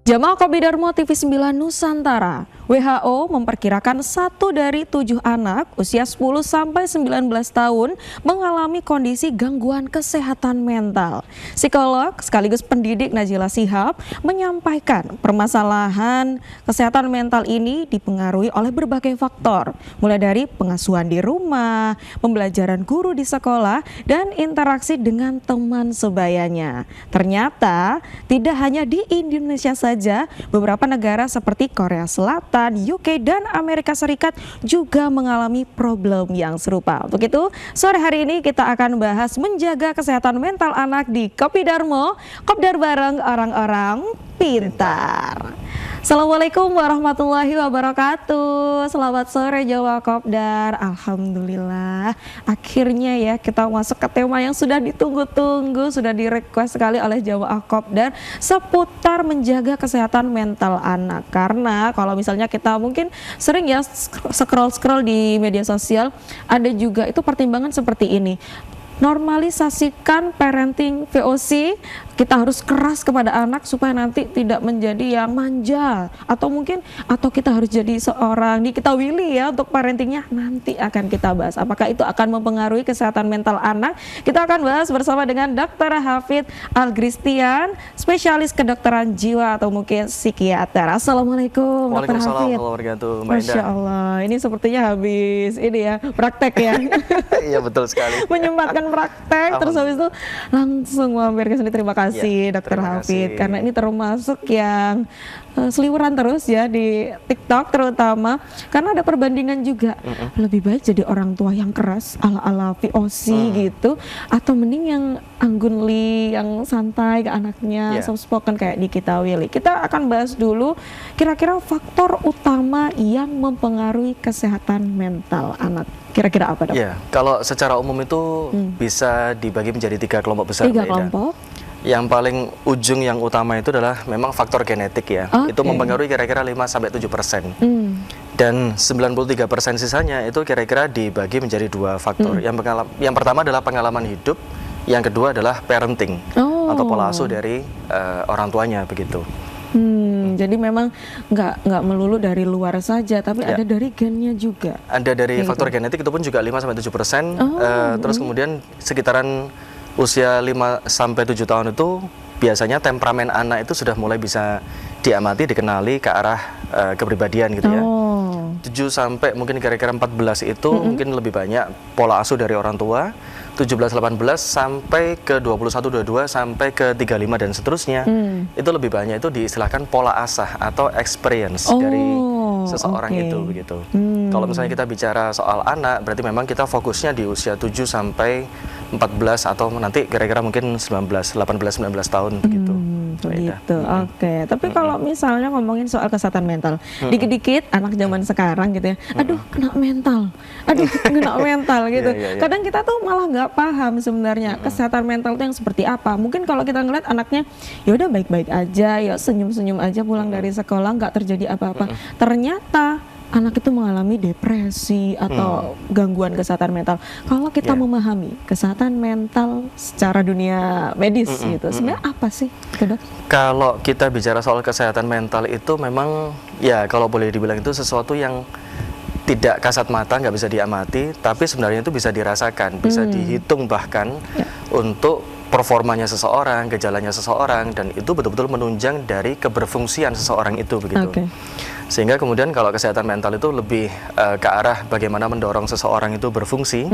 Jamaah Kopi Darmo TV9 Nusantara, WHO memperkirakan 1 dari 7 anak usia 10-19 tahun mengalami kondisi gangguan kesehatan mental. Psikolog sekaligus pendidik Najila Shihab menyampaikan permasalahan kesehatan mental ini dipengaruhi oleh berbagai faktor, mulai dari pengasuhan di rumah, pembelajaran guru di sekolah, dan interaksi dengan teman sebayanya. Ternyata tidak hanya di Indonesia saja, beberapa negara seperti Korea Selatan, UK, dan Amerika Serikat juga mengalami problem yang serupa. Untuk itu, sore hari ini kita akan bahas menjaga kesehatan mental anak di Kopi Darmo, Kopdar bareng orang-orang pintar. Assalamualaikum warahmatullahi wabarakatuh. Selamat sore Jawa Kopdar. Alhamdulillah, akhirnya ya kita masuk ke tema yang sudah ditunggu-tunggu, sudah di-request sekali oleh Jawa Kopdar seputar menjaga kesehatan mental anak. Karena kalau misalnya kita mungkin sering ya scroll-scroll di media sosial, ada juga itu pertimbangan seperti ini. Normalisasikan parenting VOC, kita harus keras kepada anak supaya nanti tidak menjadi yang manja, atau kita harus jadi seorang Nikita Willy ya untuk parentingnya. Nanti akan kita bahas apakah itu akan mempengaruhi kesehatan mental anak. Kita akan bahas bersama dengan Dr. Hafid Algristian, spesialis kedokteran jiwa atau mungkin psikiater. Assalamualaikum Dr. Hafid. Masya Allah, ini sepertinya habis ini ya praktek ya. Iya betul sekali. Menyempatkan praktek, terus habis itu langsung mampir ke sini. Terima kasih Dr. Hafid, karena ini termasuk yang seliweran terus ya di TikTok terutama, karena ada perbandingan juga. Lebih baik jadi orang tua yang keras ala-ala VOC gitu, atau mending yang anggunli, yang santai ke anaknya, soft spoken kayak Nikita Willy. Kita akan bahas dulu kira-kira faktor utama yang mempengaruhi kesehatan mental anak. Kira-kira apa, Dok? Ya, kalau secara umum itu bisa dibagi menjadi 3 kelompok besar. 3 kelompok. Yang paling ujung yang utama itu adalah memang faktor genetik ya. Itu mempengaruhi kira-kira 5-7%. Dan 93% sisanya itu kira-kira dibagi menjadi 2 faktor. Yang pertama adalah pengalaman hidup, yang kedua adalah parenting atau pola asuh dari orang tuanya begitu. Jadi memang nggak melulu dari luar saja, tapi ada dari gennya juga. Ada dari faktor genetik, itu pun juga 5-7%. Terus kemudian sekitaran usia 5-7 tahun itu biasanya temperamen anak itu sudah mulai bisa diamati, dikenali ke arah kepribadian gitu ya. 7 sampai mungkin kira-kira 14 itu mungkin lebih banyak pola asuh dari orang tua. 17-18 sampai ke 21-22 sampai ke 35 dan seterusnya, itu lebih banyak itu diistilahkan pola asah atau experience dari seseorang itu begitu. Kalau misalnya kita bicara soal anak, berarti memang kita fokusnya di usia 7 sampai 14 atau nanti kira-kira mungkin 18-19 tahun begitu. Begitu. Tapi kalau misalnya ngomongin soal kesehatan mental, dikit-dikit anak zaman sekarang gitu ya, aduh kena mental gitu. Kadang kita tuh malah nggak paham sebenarnya kesehatan mental itu yang seperti apa. Mungkin kalau kita ngeliat anaknya ya udah baik-baik aja, ya senyum-senyum aja pulang dari sekolah, nggak terjadi apa-apa. Ternyata anak itu mengalami depresi atau gangguan kesehatan mental. Kalau kita memahami kesehatan mental secara dunia medis gitu, sebenarnya apa sih, Dok? Kalau kita bicara soal kesehatan mental itu memang ya kalau boleh dibilang itu sesuatu yang tidak kasat mata, nggak bisa diamati, tapi sebenarnya itu bisa dirasakan, bisa dihitung bahkan untuk performanya seseorang, gejalanya seseorang, dan itu betul-betul menunjang dari keberfungsian seseorang itu begitu. Sehingga kemudian kalau kesehatan mental itu lebih ke arah bagaimana mendorong seseorang itu berfungsi.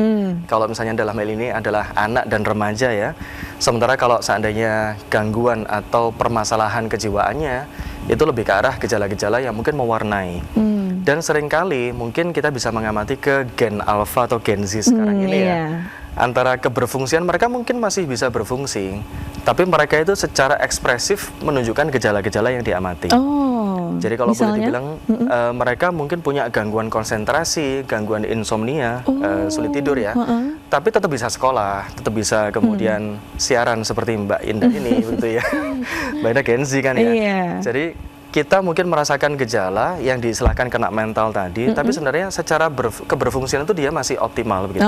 Kalau misalnya dalam hal ini adalah anak dan remaja ya. Sementara kalau seandainya gangguan atau permasalahan kejiwaannya itu lebih ke arah gejala-gejala yang mungkin mewarnai. Dan seringkali mungkin kita bisa mengamati ke gen alpha atau gen Z sekarang ini ya. Antara keberfungsian mereka mungkin masih bisa berfungsi, tapi mereka itu secara ekspresif menunjukkan gejala-gejala yang diamati. Jadi kalau boleh dibilang mereka mungkin punya gangguan konsentrasi, gangguan insomnia, sulit tidur ya, tapi tetap bisa sekolah, tetap bisa kemudian siaran seperti Mbak Indah ini begitu ya. Mbak Indah Gen Z kan ya. Jadi kita mungkin merasakan gejala yang diistilahkan kena mental tadi, tapi sebenarnya secara keberfungsian itu dia masih optimal begitu.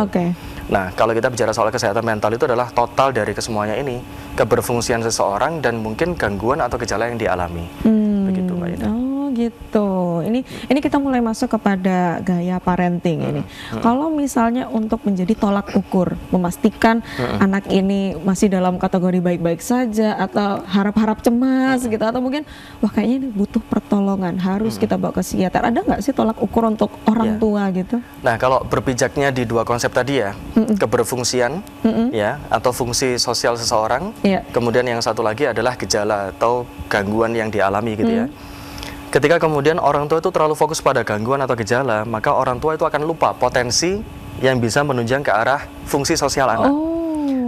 Nah, kalau kita bicara soal kesehatan mental itu adalah total dari kesemuanya ini, keberfungsian seseorang dan mungkin gangguan atau gejala yang dialami. Begitu, Mbak Ida. Oh gitu. Ini kita mulai masuk kepada gaya parenting ini. Kalau misalnya untuk menjadi tolak ukur, memastikan anak ini masih dalam kategori baik-baik saja atau harap-harap cemas gitu, atau mungkin wah kayaknya ini butuh pertolongan, harus kita bawa ke psikiater. Ada nggak sih tolak ukur untuk orang tua gitu? Nah, kalau berpijaknya di dua konsep tadi ya, keberfungsian ya atau fungsi sosial seseorang, kemudian yang satu lagi adalah gejala atau gangguan yang dialami gitu ya. Ketika kemudian orang tua itu terlalu fokus pada gangguan atau gejala, maka orang tua itu akan lupa potensi yang bisa menunjang ke arah fungsi sosial anak.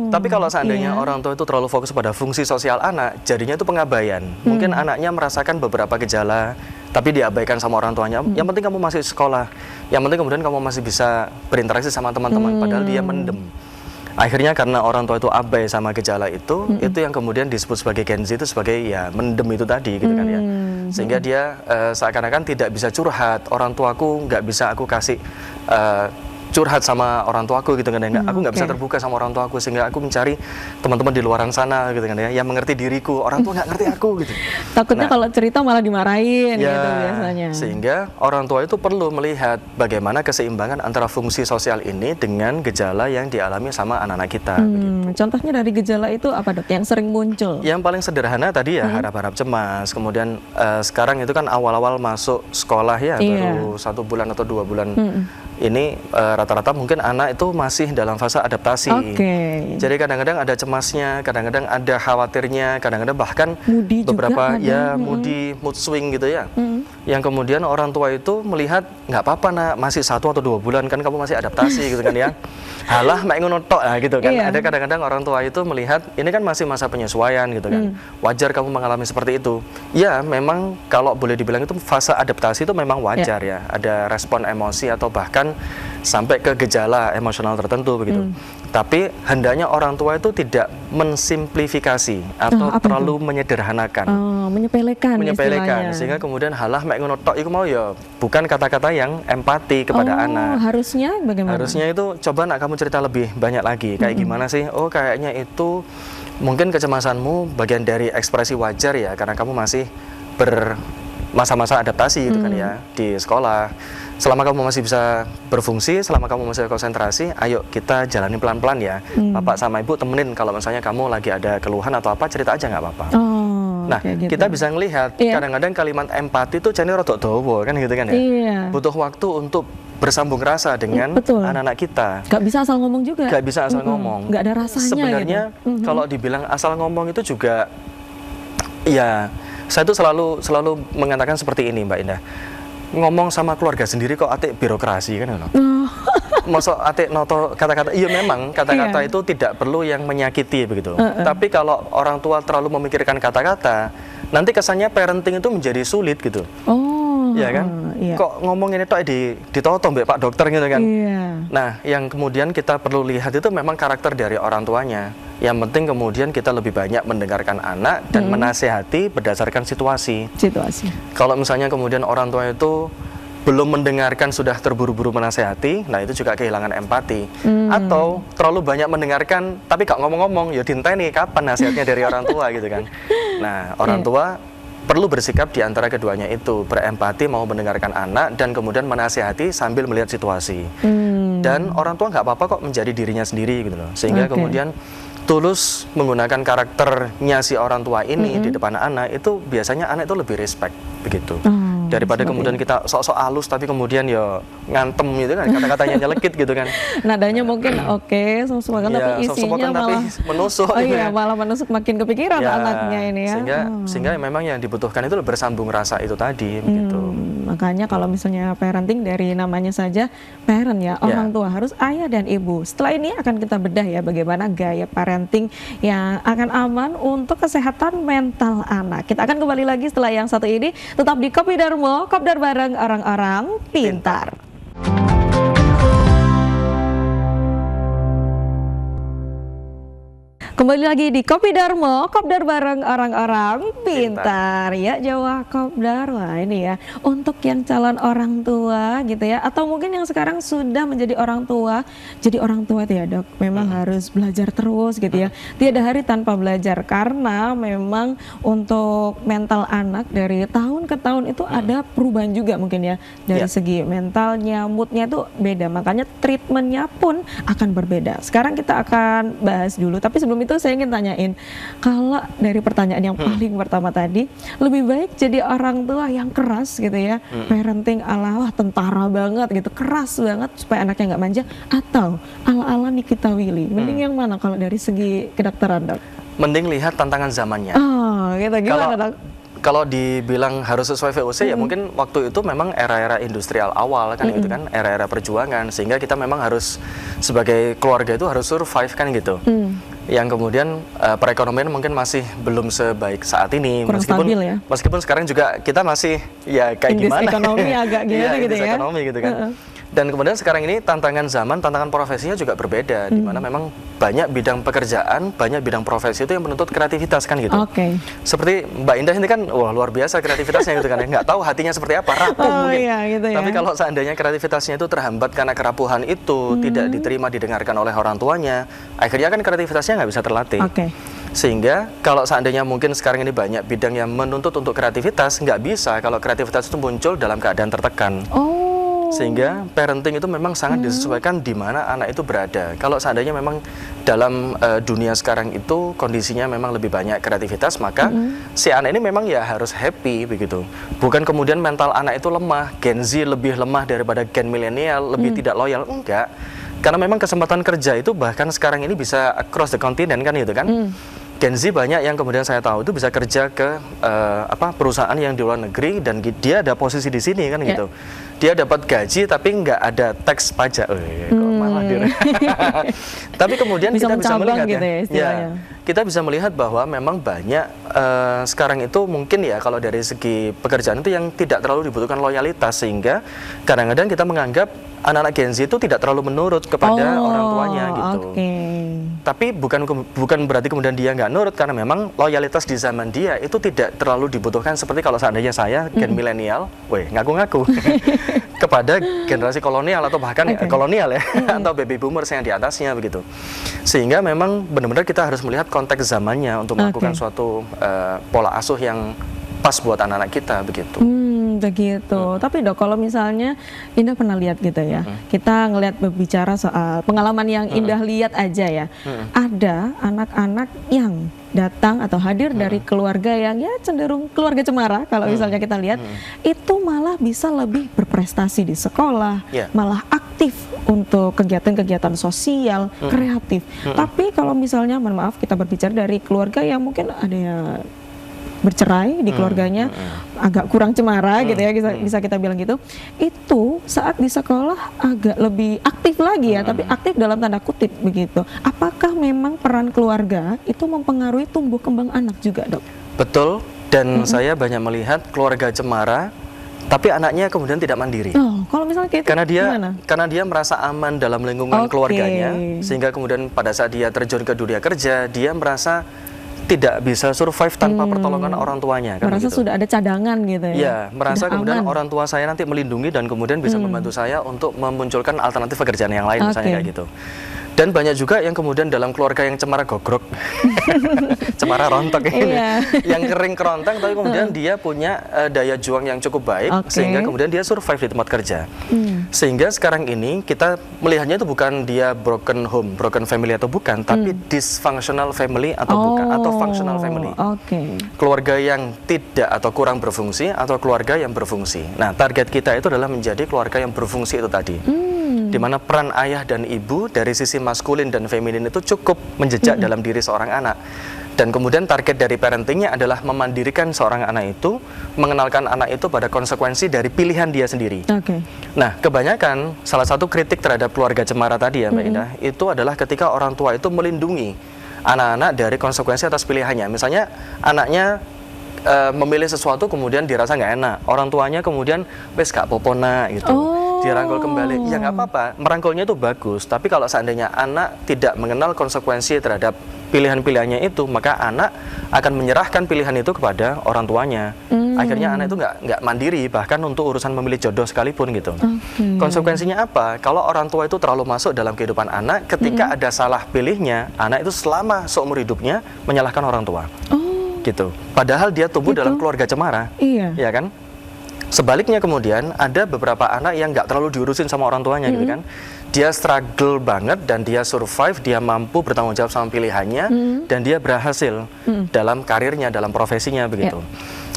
Tapi kalau seandainya orang tua itu terlalu fokus pada fungsi sosial anak, jadinya itu pengabaian. Mungkin anaknya merasakan beberapa gejala, tapi diabaikan sama orang tuanya. Yang penting kamu masih sekolah, yang penting kemudian kamu masih bisa berinteraksi sama teman-teman, padahal dia mendem. Akhirnya karena orang tua itu abai sama gejala itu yang kemudian disebut sebagai Gen Z itu sebagai ya mendem itu tadi gitu kan ya. Sehingga dia seakan-akan tidak bisa curhat, orang tuaku nggak bisa aku kasih curhat sama orang tuaku gitu kan ya. Aku nggak bisa terbuka sama orang tuaku, sehingga aku mencari teman-teman di luaran sana gitu kan ya, yang mengerti diriku. Orang tua nggak ngerti aku gitu. Takutnya kalau cerita malah dimarahin gitu biasanya. Sehingga orang tua itu perlu melihat bagaimana keseimbangan antara fungsi sosial ini dengan gejala yang dialami sama anak-anak kita. Contohnya dari gejala itu apa, Dok, yang sering muncul? Yang paling sederhana tadi ya harap-harap cemas. Kemudian sekarang itu kan awal-awal masuk sekolah ya, baru 1 bulan atau 2 bulan. Ini rata-rata mungkin anak itu masih dalam fase adaptasi. Jadi kadang-kadang ada cemasnya, kadang-kadang ada khawatirnya, kadang-kadang bahkan moody beberapa juga, moody, mood swing gitu ya. Yang kemudian orang tua itu melihat nggak apa-apa nak, masih 1 atau 2 bulan kan kamu masih adaptasi gitu kan ya. Halah mek ngono tok gitu kan. Ada kadang-kadang orang tua itu melihat ini kan masih masa penyesuaian gitu kan. Wajar kamu mengalami seperti itu. Ya, memang kalau boleh dibilang itu fase adaptasi itu memang wajar ya. Ada respon emosi atau bahkan sampai ke gejala emosional tertentu begitu. Tapi hendaknya orang tua itu tidak mensimplifikasi atau terlalu menyederhanakan. Menyepelekan sehingga kemudian halah mek ngono tok iku mau ya bukan kata-kata yang empati kepada anak. Harusnya bagaimana? Harusnya itu coba nak kamu cerita lebih banyak lagi. Kayak gimana sih? Oh, kayaknya itu mungkin kecemasanmu bagian dari ekspresi wajar ya, karena kamu masih bermasa-masa adaptasi gitu kan ya di sekolah. Selama kamu masih bisa berfungsi, selama kamu masih konsentrasi, ayo kita jalani pelan-pelan ya. Bapak sama ibu temenin kalau misalnya kamu lagi ada keluhan atau apa, cerita aja nggak apa-apa. Nah, kita bisa ngelihat kadang-kadang kalimat empati itu jane rodok dawa kan gitu kan ya. Butuh waktu untuk bersambung rasa dengan anak-anak kita. Gak bisa asal ngomong juga. Gak bisa asal ngomong. Gak ada rasanya. Sebenarnya kalau dibilang asal ngomong itu juga, ya saya tuh selalu mengatakan seperti ini, Mbak Indah. Ngomong sama keluarga sendiri kok atik birokrasi kan loh. Masuk atik noto kata-kata, iya memang kata-kata itu tidak perlu yang menyakiti begitu. Tapi kalau orang tua terlalu memikirkan kata-kata, nanti kesannya parenting itu menjadi sulit gitu. Ya kan? Kok ngomong ini tok ditoto mbak Pak Dokter gitu kan? Nah, yang kemudian kita perlu lihat itu memang karakter dari orang tuanya. Yang penting kemudian kita lebih banyak mendengarkan anak dan menasehati berdasarkan situasi. Kalau misalnya kemudian orang tua itu belum mendengarkan, sudah terburu-buru menasehati, nah itu juga kehilangan empati. Atau terlalu banyak mendengarkan tapi gak ngomong-ngomong, ya dinteni kapan nasihatnya dari orang tua gitu kan. Nah, orang tua perlu bersikap di antara keduanya itu, berempati, mau mendengarkan anak dan kemudian menasehati sambil melihat situasi. Dan orang tua nggak apa-apa kok menjadi dirinya sendiri gitu loh. Sehingga kemudian tulus menggunakan karakternya si orang tua ini di depan anak, itu biasanya anak itu lebih respect begitu. Daripada kemudian kita sok-sok halus tapi kemudian ya ngantem gitu kan, kata-katanya nyelekit gitu kan. Nadanya mungkin sok-sokan tapi isinya malah menusuk. Malah menusuk, makin kepikiran anaknya ini ya. Sehingga memang yang dibutuhkan itu bersambung rasa itu tadi begitu. Makanya kalau misalnya parenting dari namanya saja parent ya, orang tua, harus ayah dan ibu. Setelah ini akan kita bedah ya bagaimana gaya parenting yang akan aman untuk kesehatan mental anak. Kita akan kembali lagi setelah yang satu ini, tetap di Kopi Darmo, Kopdar bareng orang-orang pintar. Kembali lagi di Kopi Darmo, kopdar bareng orang-orang pintar ya, Jawa Kopdar. Wah ini ya, untuk yang calon orang tua gitu ya, atau mungkin yang sekarang sudah menjadi orang tua. Jadi orang tua itu ya dok, memang harus belajar terus gitu ya. Tiada hari tanpa belajar, karena memang untuk mental anak dari tahun ke tahun itu ada perubahan juga mungkin ya. Dari segi mentalnya, moodnya itu beda, makanya treatmentnya pun akan berbeda. Sekarang kita akan bahas dulu, tapi sebelum itu saya ingin tanyain, kalau dari pertanyaan yang paling pertama tadi, lebih baik jadi orang tua yang keras gitu ya, parenting ala wah tentara banget gitu, keras banget supaya anaknya nggak manja, atau ala-ala Nikita Willy, mending yang mana kalau dari segi kedokteran dok? Mending lihat tantangan zamannya. Oh gitu, gimana dok? Kalau dibilang harus sesuai VOC ya mungkin waktu itu memang era-era industrial awal kan gitu kan, era-era perjuangan, sehingga kita memang harus sebagai keluarga itu harus survive kan gitu. Yang kemudian perekonomian mungkin masih belum sebaik saat ini, kurang stabil ya. Meskipun sekarang juga kita masih ya kayak Indeks gimana ekonomi agak gimana gitu ya. ekonomi gitu kan. Dan kemudian sekarang ini tantangan zaman, tantangan profesinya juga berbeda, di mana memang banyak bidang pekerjaan, banyak bidang profesi itu yang menuntut kreativitas kan gitu. Seperti Mbak Indah ini kan, wah luar biasa kreativitasnya gitu kan ya, nggak tahu hatinya seperti apa, rapuh mungkin. Gitu ya. Tapi kalau seandainya kreativitasnya itu terhambat karena kerapuhan itu, tidak diterima, didengarkan oleh orang tuanya, akhirnya kan kreativitasnya nggak bisa terlatih. Sehingga kalau seandainya mungkin sekarang ini banyak bidang yang menuntut untuk kreativitas, nggak bisa kalau kreativitas itu muncul dalam keadaan tertekan. Sehingga parenting itu memang sangat disesuaikan di mana anak itu berada. Kalau seandainya memang dalam dunia sekarang itu kondisinya memang lebih banyak kreativitas, maka si anak ini memang ya harus happy begitu. Bukan kemudian mental anak itu lemah, Gen Z lebih lemah daripada Gen milenial, lebih tidak loyal, enggak. Karena memang kesempatan kerja itu bahkan sekarang ini bisa across the continent kan gitu kan. Gen Z banyak yang kemudian saya tahu itu bisa kerja ke perusahaan yang di luar negeri, dan dia ada posisi di sini kan gitu. Dia dapat gaji tapi nggak ada teks pajak. Kok malah tapi kemudian bisa kita bisa melihat gitu kita bisa melihat bahwa memang banyak sekarang itu mungkin ya kalau dari segi pekerjaan itu yang tidak terlalu dibutuhkan loyalitas, sehingga kadang-kadang kita menganggap anak-anak Gen Z itu tidak terlalu menurut kepada orang tuanya gitu. Tapi bukan berarti kemudian dia nggak nurut, karena memang loyalitas di zaman dia itu tidak terlalu dibutuhkan seperti kalau seandainya saya Gen milenial, ngaku-ngaku kepada generasi kolonial atau bahkan kolonial ya, atau baby boomers yang di atasnya begitu. Sehingga memang benar-benar kita harus melihat konteks zamannya untuk melakukan suatu pola asuh yang pas buat anak-anak kita begitu. Begitu. Tapi dok, kalau misalnya Indah pernah lihat gitu ya, kita ngelihat berbicara soal pengalaman yang Indah lihat aja ya, ada anak-anak yang datang atau hadir dari keluarga yang ya cenderung keluarga cemara, kalau misalnya kita lihat, itu malah bisa lebih berprestasi di sekolah, malah aktif untuk kegiatan-kegiatan sosial, kreatif. Tapi kalau misalnya, mohon maaf, kita berbicara dari keluarga yang mungkin ada yang bercerai di keluarganya, agak kurang cemara gitu ya, bisa kita bilang gitu, itu saat di sekolah agak lebih aktif lagi ya, tapi aktif dalam tanda kutip begitu. Apakah memang peran keluarga itu mempengaruhi tumbuh kembang anak juga dok? Betul, dan saya banyak melihat keluarga cemara tapi anaknya kemudian tidak mandiri. Kalau misalnya kayak itu, karena dia merasa aman dalam lingkungan keluarganya, sehingga kemudian pada saat dia terjun ke dunia kerja, dia merasa tidak bisa survive tanpa pertolongan orang tuanya. Merasa sudah ada cadangan gitu ya? Iya, merasa kemudian orang tua saya nanti melindungi dan kemudian bisa membantu saya untuk memunculkan alternatif pekerjaan yang lain, misalnya kayak gitu. Dan banyak juga yang kemudian dalam keluarga yang cemara gogrok, cemara rontok ini, yang kering kerontang, tapi kemudian dia punya daya juang yang cukup baik, sehingga kemudian dia survive di tempat kerja. Sehingga sekarang ini kita melihatnya itu bukan dia broken home, broken family atau bukan, tapi dysfunctional family atau bukan, atau functional family. Keluarga yang tidak atau kurang berfungsi atau keluarga yang berfungsi. Nah, target kita itu adalah menjadi keluarga yang berfungsi itu tadi. Di mana peran ayah dan ibu dari sisi maskulin dan feminin itu cukup menjejak dalam diri seorang anak. Dan kemudian target dari parentingnya adalah memandirikan seorang anak itu, mengenalkan anak itu pada konsekuensi dari pilihan dia sendiri. Nah, kebanyakan salah satu kritik terhadap keluarga cemara tadi ya Mbak Indah, itu adalah ketika orang tua itu melindungi anak-anak dari konsekuensi atas pilihannya. Misalnya anaknya memilih sesuatu kemudian dirasa nggak enak, orang tuanya kemudian wes gak popona gitu. dirangkul kembali. Ya nggak apa-apa, merangkulnya itu bagus. Tapi kalau seandainya anak tidak mengenal konsekuensi terhadap pilihan-pilihannya itu, maka anak akan menyerahkan pilihan itu kepada orang tuanya. Akhirnya anak itu nggak mandiri, bahkan untuk urusan memilih jodoh sekalipun gitu. Konsekuensinya apa? Kalau orang tua itu terlalu masuk dalam kehidupan anak, ketika ada salah pilihnya, anak itu selama seumur hidupnya menyalahkan orang tua. Gitu. Padahal dia tumbuh dalam keluarga cemara, ya kan? Sebaliknya kemudian ada beberapa anak yang nggak terlalu diurusin sama orang tuanya gitu kan. Dia struggle banget dan dia survive, dia mampu bertanggung jawab sama pilihannya dan dia berhasil dalam karirnya, dalam profesinya begitu.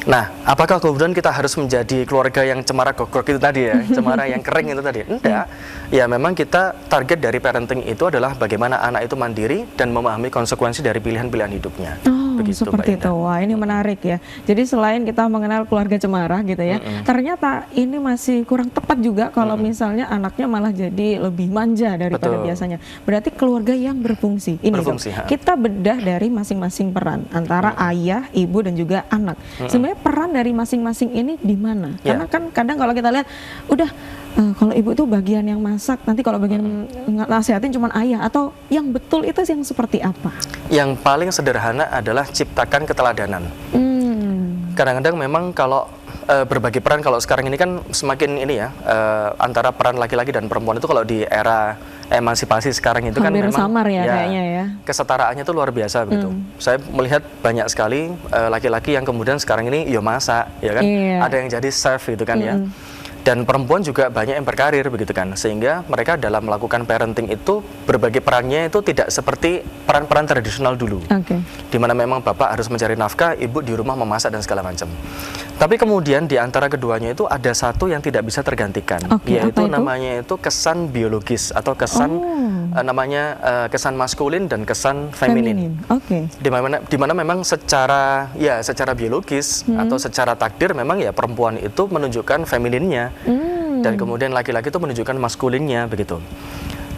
Nah, apakah kemudian kita harus menjadi keluarga yang cemara gogrok itu tadi ya, cemara yang kering itu tadi? Enggak. Ya memang kita target dari parenting itu adalah bagaimana anak itu mandiri dan memahami konsekuensi dari pilihan-pilihan hidupnya. Begitu, seperti itu. Wah, ini menarik ya. Jadi selain kita mengenal keluarga cemara gitu ya, ternyata ini masih kurang tepat juga kalau misalnya anaknya malah jadi lebih manja daripada biasanya. Berarti keluarga yang berfungsi. Ini berfungsi, kita bedah dari masing-masing peran antara ayah, ibu dan juga anak. Sebenarnya peran dari masing-masing ini di mana? Karena kan kadang kalau kita lihat udah kalau ibu itu bagian yang masak, nanti kalau bagian nasihatin cuma ayah, atau yang betul itu yang seperti apa? Yang paling sederhana adalah ciptakan keteladanan. Kadang-kadang memang kalau berbagi peran, kalau sekarang ini kan semakin ini ya, antara peran laki-laki dan perempuan itu kalau di era emansipasi sekarang itu hampir kan memang samar ya, kayaknya ya. Kesetaraannya itu luar biasa begitu. Saya melihat banyak sekali laki-laki yang kemudian sekarang ini masak, ya kan? Ada yang jadi chef gitu kan ya. Dan perempuan juga banyak yang berkarir begitu kan, sehingga mereka dalam melakukan parenting itu berbagi perannya itu tidak seperti peran-peran tradisional dulu, di mana memang bapak harus mencari nafkah, ibu di rumah memasak dan segala macam. Tapi kemudian di antara keduanya itu ada satu yang tidak bisa tergantikan, yaitu namanya itu kesan biologis atau kesan namanya kesan maskulin dan kesan feminin. Di mana memang secara biologis atau secara takdir memang ya perempuan itu menunjukkan femininnya. Dan kemudian laki-laki itu menunjukkan maskulinnya begitu.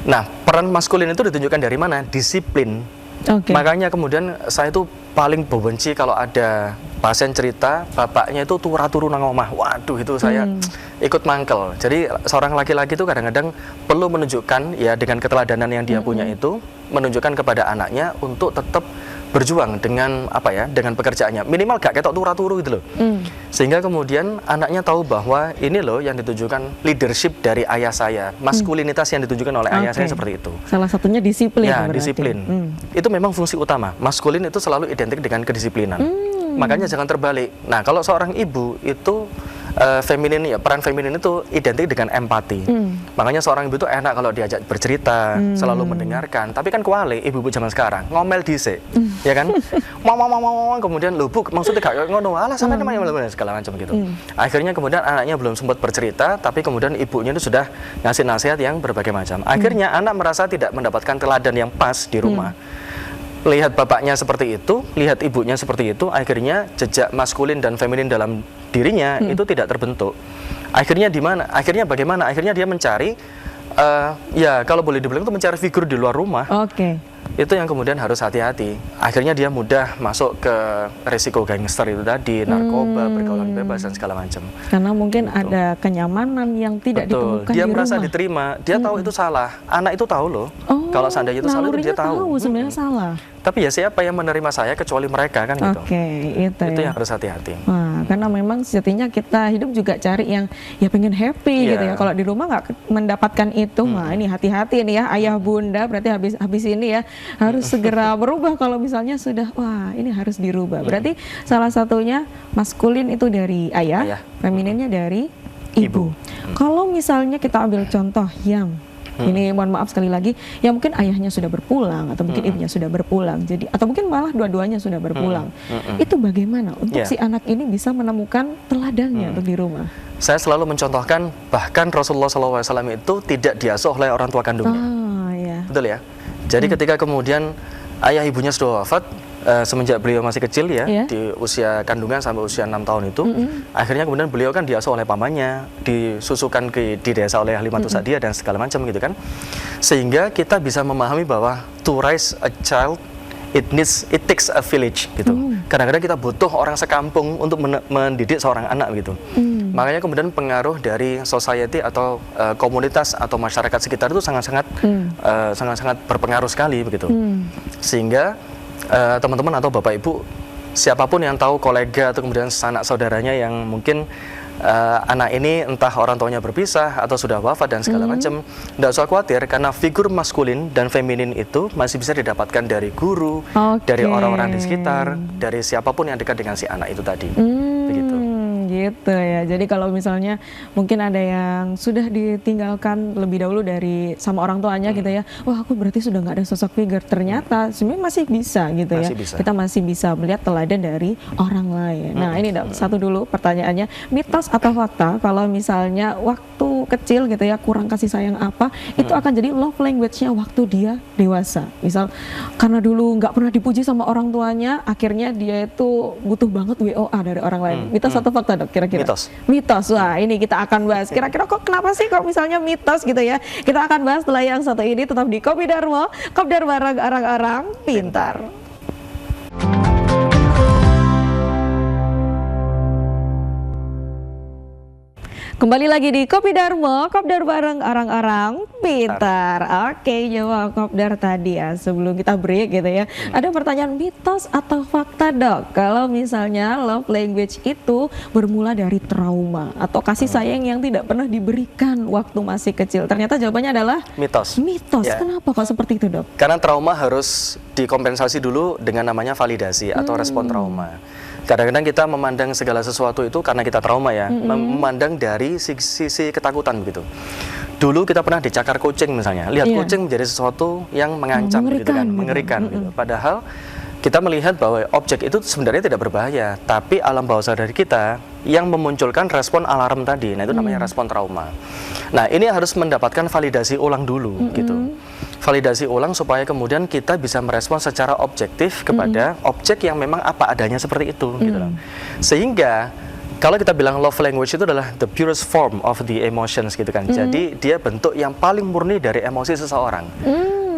Nah, peran maskulin itu ditunjukkan dari mana? Disiplin. Makanya kemudian saya itu paling benci kalau ada pasien cerita bapaknya itu turu nang omah. Waduh, itu saya ikut mangkel. Jadi seorang laki-laki itu kadang-kadang perlu menunjukkan ya dengan keteladanan yang dia punya itu, menunjukkan kepada anaknya untuk tetap berjuang dengan dengan pekerjaannya, minimal gak ketok turu gitu loh. Sehingga kemudian anaknya tahu bahwa ini loh yang ditunjukkan leadership dari ayah saya, maskulinitas yang ditunjukkan oleh ayah saya seperti itu. Salah satunya disiplin. Ya, disiplin. Itu memang fungsi utama. Maskulin itu selalu identik dengan kedisiplinan. Makanya jangan terbalik. Nah, kalau seorang ibu itu peran feminin itu identik dengan empati. Makanya seorang ibu itu enak kalau diajak bercerita, selalu mendengarkan. Tapi kan kuali ibu-ibu zaman sekarang ngomel dhisik, ya kan? Mau kemudian lho Bu, maksudnya gak ngono, alah sampe namanya segala macam gitu. Akhirnya kemudian anaknya belum sempat bercerita, tapi kemudian ibunya itu sudah ngasih nasihat yang berbagai macam. Akhirnya anak merasa tidak mendapatkan teladan yang pas di rumah. Lihat bapaknya seperti itu, lihat ibunya seperti itu, akhirnya jejak maskulin dan feminin dalam dirinya itu tidak terbentuk. Akhirnya di mana? Akhirnya bagaimana? Akhirnya dia mencari, ya kalau boleh dibilang itu mencari figur di luar rumah. Itu yang kemudian harus hati-hati. Akhirnya dia mudah masuk ke resiko gangster itu tadi, narkoba, pergaulan bebas dan segala macam. Karena mungkin ada kenyamanan yang tidak ditemukan dia di merasa rumah. Diterima, dia tahu itu salah. Anak itu tahu loh. Kalau seandainya itu salah, itu dia tahu. Sebenarnya salah. Tapi ya siapa yang menerima saya kecuali mereka kan gitu. Itu yang harus hati-hati. Karena memang sejatinya kita hidup juga cari yang ya pengen happy gitu ya. Kalau di rumah nggak mendapatkan itu, ini hati-hati nih ya ayah bunda, berarti habis ini ya harus segera berubah. Kalau misalnya sudah ini harus dirubah. Berarti salah satunya maskulin itu dari ayah. Femininnya dari ibu. Kalau misalnya kita ambil contoh yang ini mohon maaf sekali lagi, ya mungkin ayahnya sudah berpulang atau mungkin ibunya sudah berpulang, jadi atau mungkin malah dua-duanya sudah berpulang. Itu bagaimana untuk si anak ini bisa menemukan teladannya untuk di rumah? Saya selalu mencontohkan bahkan Rasulullah SAW itu tidak diasuh oleh orang tua kandungnya. Betul ya. Jadi ketika kemudian ayah ibunya sudah wafat, semenjak beliau masih kecil ya, di usia kandungan sampai usia 6 tahun itu, akhirnya kemudian beliau kan diasuh oleh pamannya, disusukan di desa oleh Halimatu Sa'diyah dan segala macam gitu kan. Sehingga kita bisa memahami bahwa to raise a child, it takes a village gitu. Kadang-kadang kita butuh orang sekampung untuk mendidik seorang anak gitu. Makanya kemudian pengaruh dari society atau komunitas atau masyarakat sekitar itu sangat-sangat sangat-sangat berpengaruh sekali begitu. Sehingga teman-teman atau Bapak Ibu siapapun yang tahu kolega atau kemudian sanak saudaranya yang mungkin anak ini entah orang tuanya berpisah atau sudah wafat dan segala macam, tidak usah khawatir karena figur maskulin dan feminin itu masih bisa didapatkan dari guru, dari orang-orang di sekitar, dari siapapun yang dekat dengan si anak itu tadi. Begitu. Gitu ya. Jadi kalau misalnya mungkin ada yang sudah ditinggalkan lebih dahulu dari sama orang tuanya gitu ya, wah aku berarti sudah nggak ada sosok figur. Ternyata sebenarnya masih bisa gitu Masih ya. bisa. Kita masih bisa melihat teladan dari orang lain. Nah ini satu dulu pertanyaannya, mitos atau fakta kalau misalnya waktu kecil gitu ya kurang kasih sayang apa, itu akan jadi love language-nya waktu dia dewasa. Misal karena dulu nggak pernah dipuji sama orang tuanya, akhirnya dia itu butuh banget WOA dari orang lain. Mitos atau fakta dok kira-kira? Mitos. Mitos. Wah ini kita akan bahas. Kira-kira kok kenapa sih kok misalnya mitos gitu ya? Kita akan bahas setelah yang satu ini, tetap di Kopi Darmo, Kopdar bareng orang-orang pintar. Kembali lagi di Kopi Darmo, Kopdar bareng orang-orang pintar. Oke, jawab Kopdar tadi ya sebelum kita break gitu ya. Ada pertanyaan mitos atau fakta dok? Kalau misalnya love language itu bermula dari trauma atau kasih sayang yang tidak pernah diberikan waktu masih kecil. Ternyata jawabannya adalah Mitos. mitos. Ya. Kenapa kok seperti itu dok? Karena trauma harus dikompensasi dulu dengan namanya validasi atau respon trauma. Kadang-kadang kita memandang segala sesuatu itu karena kita trauma ya, memandang dari sisi ketakutan begitu. Dulu kita pernah dicakar kucing misalnya, lihat kucing menjadi sesuatu yang mengancam, gitu kan, mengerikan. Gitu. Padahal kita melihat bahwa objek itu sebenarnya tidak berbahaya, tapi alam bawah sadar kita yang memunculkan respon alarm tadi. Nah itu namanya respon trauma. Nah ini harus mendapatkan validasi ulang dulu, gitu. Validasi ulang supaya kemudian kita bisa merespon secara objektif kepada objek yang memang apa adanya seperti itu, gitu loh. Sehingga kalau kita bilang love language itu adalah the purest form of the emotions gitu kan. Jadi dia bentuk yang paling murni dari emosi seseorang.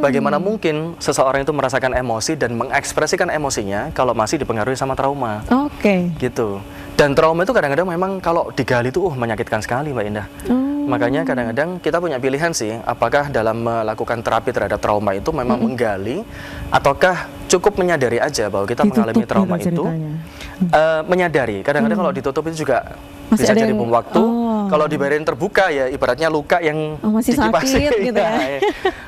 Bagaimana mungkin seseorang itu merasakan emosi dan mengekspresikan emosinya kalau masih dipengaruhi sama trauma? Oke. Gitu. Dan trauma itu kadang-kadang memang kalau digali itu menyakitkan sekali Mbak Indah. Makanya kadang-kadang kita punya pilihan sih, apakah dalam melakukan terapi terhadap trauma itu memang menggali, ataukah cukup menyadari aja bahwa kita mengalami trauma itu. Menyadari, kadang-kadang kalau ditutup itu juga masih bisa ada jadi yang- bom waktu. Kalau dibiarin terbuka ya ibaratnya luka yang masih dikipasi. sakit gitu ya. Nah,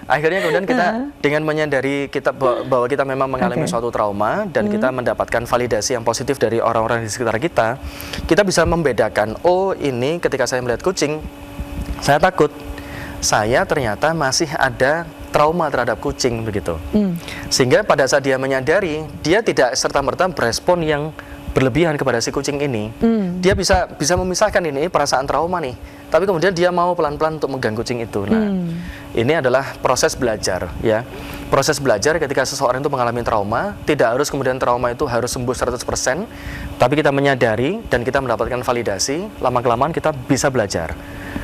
akhirnya kemudian kita dengan menyadari kita bahwa kita memang mengalami suatu trauma dan kita mendapatkan validasi yang positif dari orang-orang di sekitar kita bisa membedakan, oh ini ketika saya melihat kucing, saya takut, saya ternyata masih ada trauma terhadap kucing begitu. Sehingga pada saat dia menyadari, dia tidak serta-merta berespon yang berlebihan kepada si kucing ini. Dia bisa memisahkan ini perasaan trauma nih, tapi kemudian dia mau pelan-pelan untuk megang kucing itu. Nah, ini adalah proses belajar ya. Proses belajar ketika seseorang itu mengalami trauma, tidak harus kemudian trauma itu harus sembuh 100%, tapi kita menyadari dan kita mendapatkan validasi, lama-kelamaan kita bisa belajar.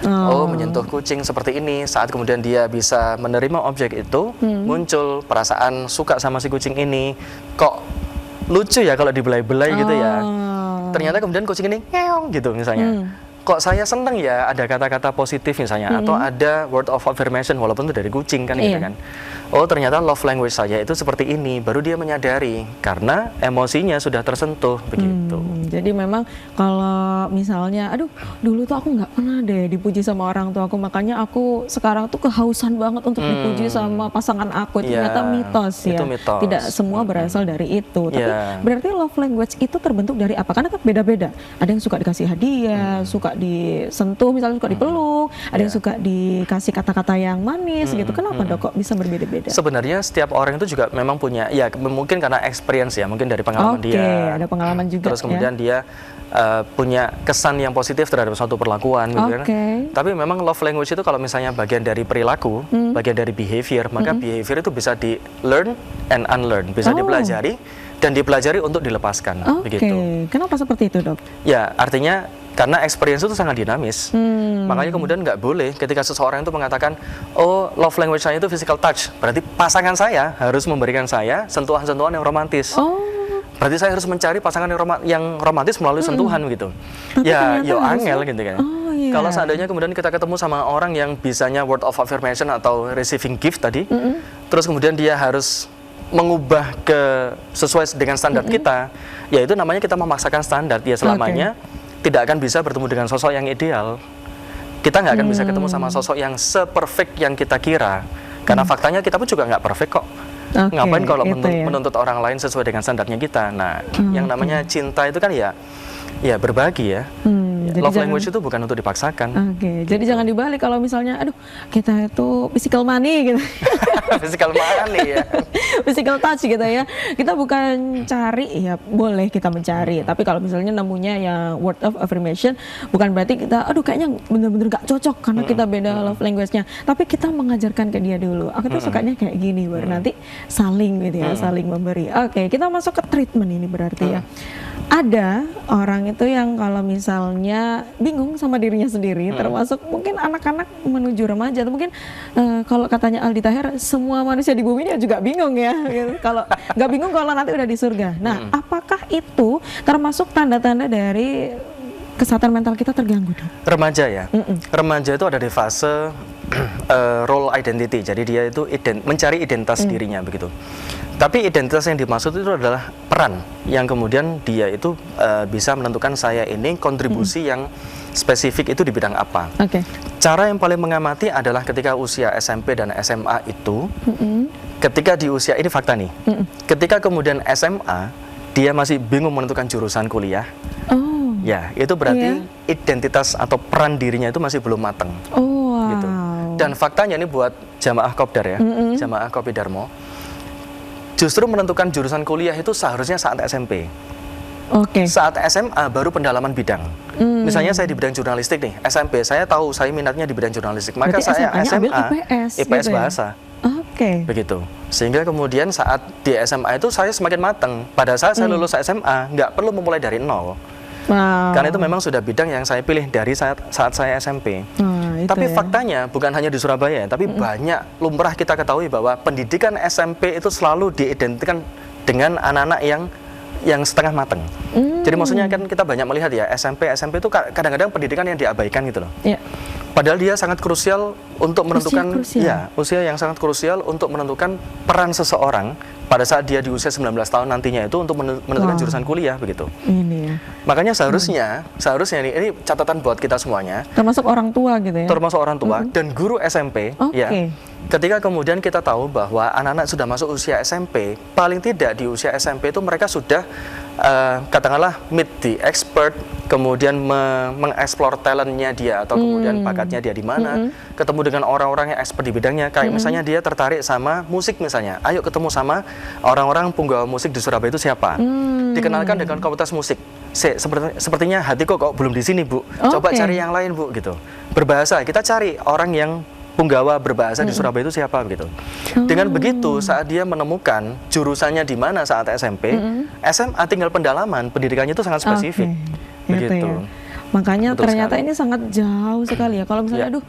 Oh, menyentuh kucing seperti ini, saat kemudian dia bisa menerima objek itu, muncul perasaan suka sama si kucing ini. Kok lucu ya kalau dibelai-belai gitu ya. Ternyata kemudian kucing ini ngeong gitu misalnya. Kok saya seneng ya ada kata-kata positif misalnya, atau ada word of affirmation walaupun itu dari kucing kan gitu kan. Oh ternyata love language saya itu seperti ini, baru dia menyadari karena emosinya sudah tersentuh begitu. Jadi memang kalau misalnya, aduh dulu tuh aku nggak pernah deh dipuji sama orang tua aku, makanya aku sekarang tuh kehausan banget untuk dipuji sama pasangan aku. Itu ternyata mitos ya. Itu mitos. Tidak semua berasal dari itu. Tapi berarti love language itu terbentuk dari apa? Karena kan beda-beda. Ada yang suka dikasih hadiah, suka disentuh, misalnya suka dipeluk, ada yang suka dikasih kata-kata yang manis gitu. Kenapa dok kok bisa berbeda-beda? Sebenarnya setiap orang itu juga memang punya, ya mungkin karena experience ya, mungkin dari pengalaman dia. Ada pengalaman juga. Terus kemudian dia punya kesan yang positif terhadap suatu perlakuan gitu kan. Tapi memang love language itu kalau misalnya bagian dari perilaku, bagian dari behavior, maka behavior itu bisa di learn and unlearn, bisa dipelajari dan dipelajari untuk dilepaskan begitu. Kenapa seperti itu dok? Ya artinya karena experience itu sangat dinamis. Makanya kemudian nggak boleh ketika seseorang itu mengatakan, oh love language saya itu physical touch, berarti pasangan saya harus memberikan saya sentuhan-sentuhan yang romantis. berarti saya harus mencari pasangan yang romantis melalui sentuhan gitu. Tapi Ya, ternyata yo harusnya- angel gitu kan. Oh, iya. Kalau seandainya kemudian kita ketemu sama orang yang bisanya word of affirmation atau receiving gift tadi, terus kemudian dia harus mengubah sesuai dengan standar kita, ya itu namanya kita memaksakan standar. Ya selamanya tidak akan bisa bertemu dengan sosok yang ideal. Kita nggak akan bisa ketemu sama sosok yang se-perfect yang kita kira. Karena faktanya kita pun juga nggak perfect kok. Oke, Ngapain kalau itu ya. menuntut orang lain sesuai dengan standarnya kita? Nah, yang namanya cinta itu kan ya berbagi ya. jadi Love jangan- language itu bukan untuk dipaksakan. Oke, jadi jangan dibalik kalau misalnya, aduh kita itu physical money gitu, Physical money ya. physical touch gitu ya. Kita bukan cari, ya boleh kita mencari. Tapi kalau misalnya nemunya ya word of affirmation, bukan berarti kita, aduh kayaknya bener-bener gak cocok karena kita beda love language-nya. Tapi kita mengajarkan ke dia dulu, aku tuh sukanya kayak gini, baru nanti saling gitu ya, saling memberi. Oke, kita masuk ke treatment ini berarti ya. Ada orang itu yang kalau misalnya bingung sama dirinya sendiri, termasuk mungkin anak-anak menuju remaja, atau mungkin kalau katanya Aldi Taher, semua manusia di bumi ini juga bingung ya. Gitu. Kalau nggak bingung kalau nanti udah di surga. Nah, apakah itu termasuk tanda-tanda dari kesehatan mental kita terganggu, Dok? Remaja ya. Remaja itu ada di fase role identity. Jadi dia itu mencari identitas dirinya begitu. Tapi identitas yang dimaksud itu adalah peran yang kemudian dia itu bisa menentukan saya ini kontribusi yang spesifik itu di bidang apa. Oke. Cara yang paling mengamati adalah ketika usia SMP dan SMA itu, ketika di usia ini fakta nih, ketika kemudian SMA dia masih bingung menentukan jurusan kuliah, Oh. ya itu berarti Iya. identitas atau peran dirinya itu masih belum matang. Oh, wow. Gitu. Dan faktanya ini buat jamaah Kopdar ya, jamaah Kopi Darmo, justru menentukan jurusan kuliah itu seharusnya saat SMP. Oke. Saat SMA baru pendalaman bidang. Misalnya saya di bidang jurnalistik nih, SMP saya tahu saya minatnya di bidang jurnalistik, maka Berarti saya SMA-nya ambil SMA IPS IPS gitu ya? bahasa. Oke. Begitu. Sehingga kemudian saat di SMA itu saya semakin matang. Pada saat saya lulus SMA, nggak perlu memulai dari nol. Wow. Karena itu memang sudah bidang yang saya pilih dari saat saya SMP. Nah, itu Tapi ya. faktanya bukan hanya di Surabaya, tapi banyak lumrah kita ketahui bahwa pendidikan SMP itu selalu diidentikan dengan anak-anak yang setengah matang. Jadi maksudnya kan kita banyak melihat ya SMP itu kadang-kadang pendidikan yang diabaikan gitu loh. Ya. Padahal dia sangat krusial untuk menentukan krusial. ya, usia yang sangat krusial untuk menentukan peran seseorang pada saat dia di usia 19 tahun nantinya itu untuk menentukan Wow. jurusan kuliah begitu. Ini ya. Makanya seharusnya ini catatan buat kita semuanya, Termasuk orang tua gitu ya. termasuk orang tua dan guru SMP Oke. ya. Ketika kemudian kita tahu bahwa anak-anak sudah masuk usia SMP, paling tidak di usia SMP itu mereka sudah katakanlah meet the expert, kemudian mengeksplor talentnya dia atau kemudian bakatnya dia di mana, ketemu dengan orang-orang yang expert di bidangnya. Kayak misalnya dia tertarik sama musik misalnya, ayo ketemu sama orang-orang penggawa musik di Surabaya itu siapa, dikenalkan dengan komunitas musik. Sepertinya hatiku kok belum di sini, Bu. Coba Oke. cari yang lain, Bu, gitu. Berbahasa, kita cari orang yang penggawa berbahasa di Surabaya itu siapa begitu. Dengan begitu saat dia menemukan jurusannya di mana saat SMP, SMA tinggal pendalaman, pendidikannya itu sangat spesifik. Oke. Begitu. Itu ya. Makanya Betul ternyata sekali. ini sangat jauh sekali ya. Kalau misalnya Ya. aduh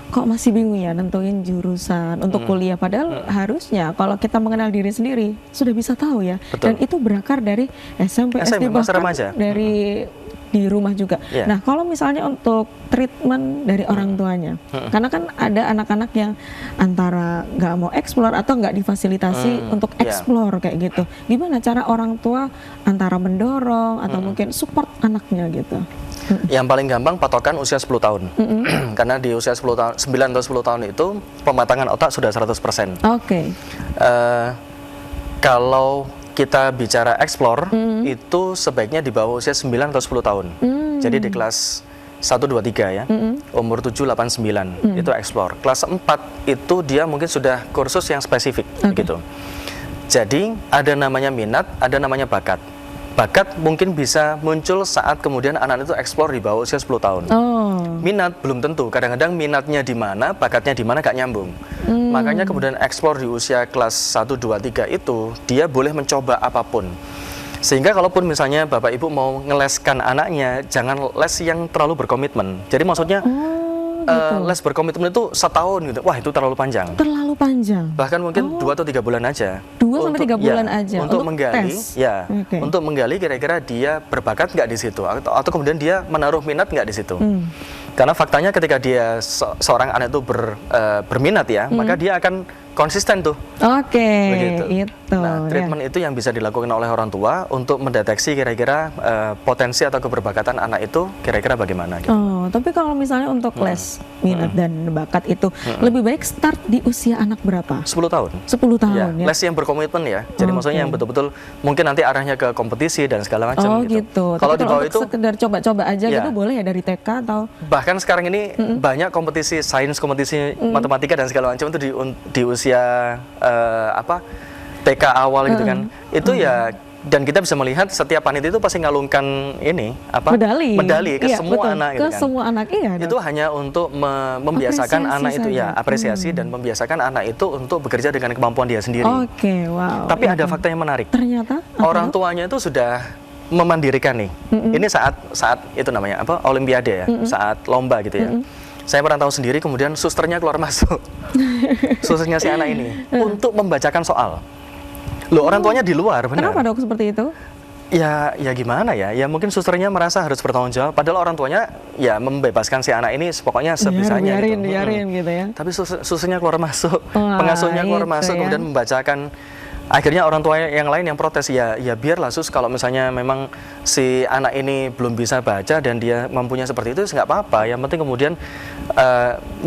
kok masih bingung ya nentuin jurusan untuk kuliah, padahal harusnya kalau kita mengenal diri sendiri sudah bisa tahu ya. Betul. Dan itu berakar dari SMP, SD, masa bahkan remaja. dari di rumah juga. Ya. Nah, kalau misalnya untuk treatment dari orang tuanya, karena kan ada anak-anak yang antara nggak mau explore atau nggak difasilitasi untuk Ya. explore kayak gitu. Gimana cara orang tua antara mendorong atau mungkin support anaknya gitu? Yang paling gampang patokan usia 10 tahun. Karena di usia 10 tahun, 9 atau 10 tahun itu pematangan otak sudah 100%. Oke. Kalau kita bicara explore, itu sebaiknya di bawah usia 9 atau 10 tahun. Jadi di kelas 1, 2, 3 ya, umur 7, 8, 9 itu explore. Kelas 4 itu dia mungkin sudah kursus yang spesifik gitu. Jadi ada namanya minat, ada namanya bakat. Bakat mungkin bisa muncul saat kemudian anak itu explore di bawah usia 10 tahun. Oh. Minat belum tentu, kadang-kadang minatnya di mana, bakatnya di mana gak nyambung. Makanya kemudian explore di usia kelas 1, 2, 3 itu dia boleh mencoba apapun. Sehingga kalaupun misalnya Bapak Ibu mau ngeleskan anaknya, jangan les yang terlalu berkomitmen. Jadi maksudnya gitu. Les berkomitmen itu setahun gitu. Wah, itu terlalu panjang. Terlalu panjang. Bahkan mungkin 2 atau 3 bulan aja. 2 sampai 3 bulan ya, aja untuk menggali, tes. ya, Oke. untuk menggali kira-kira dia berbakat nggak di situ, atau kemudian dia menaruh minat nggak di situ. Karena faktanya ketika dia seorang anak itu berminat ya, maka dia akan konsisten tuh. Oke, Begitu. itu. Nah, treatment itu yang bisa dilakukan oleh orang tua untuk mendeteksi kira-kira potensi atau keberbakatan anak itu kira-kira bagaimana. Gitu. Oh, tapi kalau misalnya untuk les minat dan bakat itu lebih baik start di usia anak berapa? 10 tahun. 10 tahun ya. Les yang berkomitmen ya. Jadi maksudnya yang betul-betul mungkin nanti arahnya ke kompetisi dan segala macam. Oh gitu. Kalau Tapi di bawah untuk itu sekedar coba-coba aja ya. gitu boleh ya dari TK atau? Bahkan sekarang ini banyak kompetisi sains, kompetisi matematika dan segala macam itu di usia TK awal gitu kan. Itu ya, dan kita bisa melihat setiap panitia itu pasti ngalungkan ini medali ke Iya, semua betul. anak Ke gitu kan. semua anak, iya. Dok. Itu hanya untuk membiasakan Apresiasi anak itu ya, saja. apresiasi dan membiasakan anak itu untuk bekerja dengan kemampuan dia sendiri. Oke, wow. Tapi ada itu. fakta yang menarik. Ternyata Orang tuanya itu sudah memandirikan nih. Ini saat itu namanya Olimpiade ya, saat lomba gitu ya. Saya pernah tahu sendiri, kemudian susternya keluar masuk, susternya si anak ini untuk membacakan soal. Loh, orang tuanya di luar, benar? Kenapa dok seperti itu? Ya gimana ya? Ya mungkin susternya merasa harus bertanggung jawab. Padahal orang tuanya ya membebaskan si anak ini pokoknya sebisanya gitu. Biarin gitu ya. Tapi susternya keluar masuk, Wah, pengasuhnya keluar itu masuk, ya. kemudian membacakan. Akhirnya orang tua yang lain yang protes, ya biarlah sus, kalau misalnya memang si anak ini belum bisa baca dan dia mampunya seperti itu, nggak apa-apa. Yang penting kemudian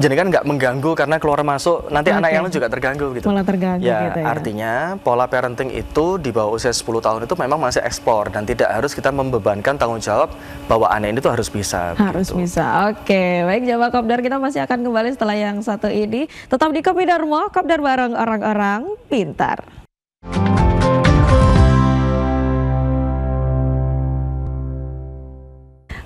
jenengan nggak mengganggu karena keluar masuk, nanti anak yang lain juga terganggu gitu. Malah terganggu Ya, gitu ya. artinya pola parenting itu di bawah usia 10 tahun itu memang masih ekspor dan tidak harus kita membebankan tanggung jawab bahwa anak ini tuh harus bisa. Harus begitu. bisa. Oke, baik Jawa Kopdar, kita masih akan kembali setelah yang satu ini. Tetap di Kopi Darmo, Kopdar bareng orang-orang pintar.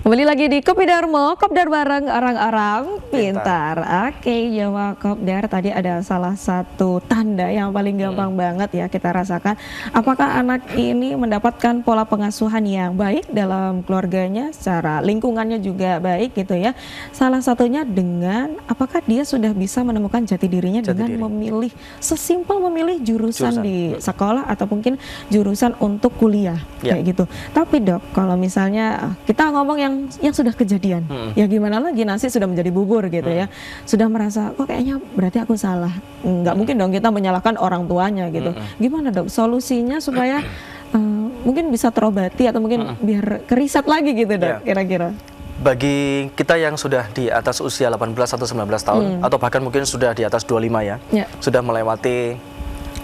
Kembali lagi di Kopi Darmo, Kopdar bareng orang-orang pintar. Oke, Jawa Kopdar, tadi ada salah satu tanda yang paling gampang banget ya kita rasakan. Apakah anak ini mendapatkan pola pengasuhan yang baik dalam keluarganya, secara lingkungannya juga baik gitu ya. Salah satunya dengan apakah dia sudah bisa menemukan jati dirinya dengan memilih, sesimpel memilih jurusan di sekolah atau mungkin jurusan untuk kuliah kayak gitu. Tapi dok, kalau misalnya kita ngomong yang sudah kejadian, ya gimana lagi, nasi sudah menjadi bubur gitu ya, sudah merasa kok kayaknya berarti aku salah, nggak mungkin dong kita menyalahkan orang tuanya gitu. Gimana dok solusinya supaya mungkin bisa terobati atau mungkin biar keriset lagi gitu dok, kira-kira? Bagi kita yang sudah di atas usia 18 atau 19 tahun atau bahkan mungkin sudah di atas 25 ya, sudah melewati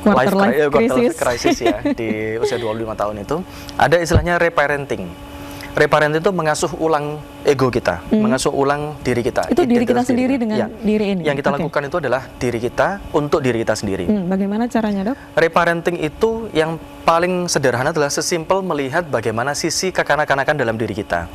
quarter life crisis ya di usia 25 tahun itu, ada istilahnya reparenting. Reparenting itu mengasuh ulang ego kita, mengasuh ulang diri kita. Itu diri kita sendiri dengan diri ini? Yang kita lakukan itu adalah diri kita untuk diri kita sendiri. Bagaimana caranya dok? Reparenting itu yang paling sederhana adalah sesimpel melihat bagaimana sisi kekanak-kanakan dalam diri kita.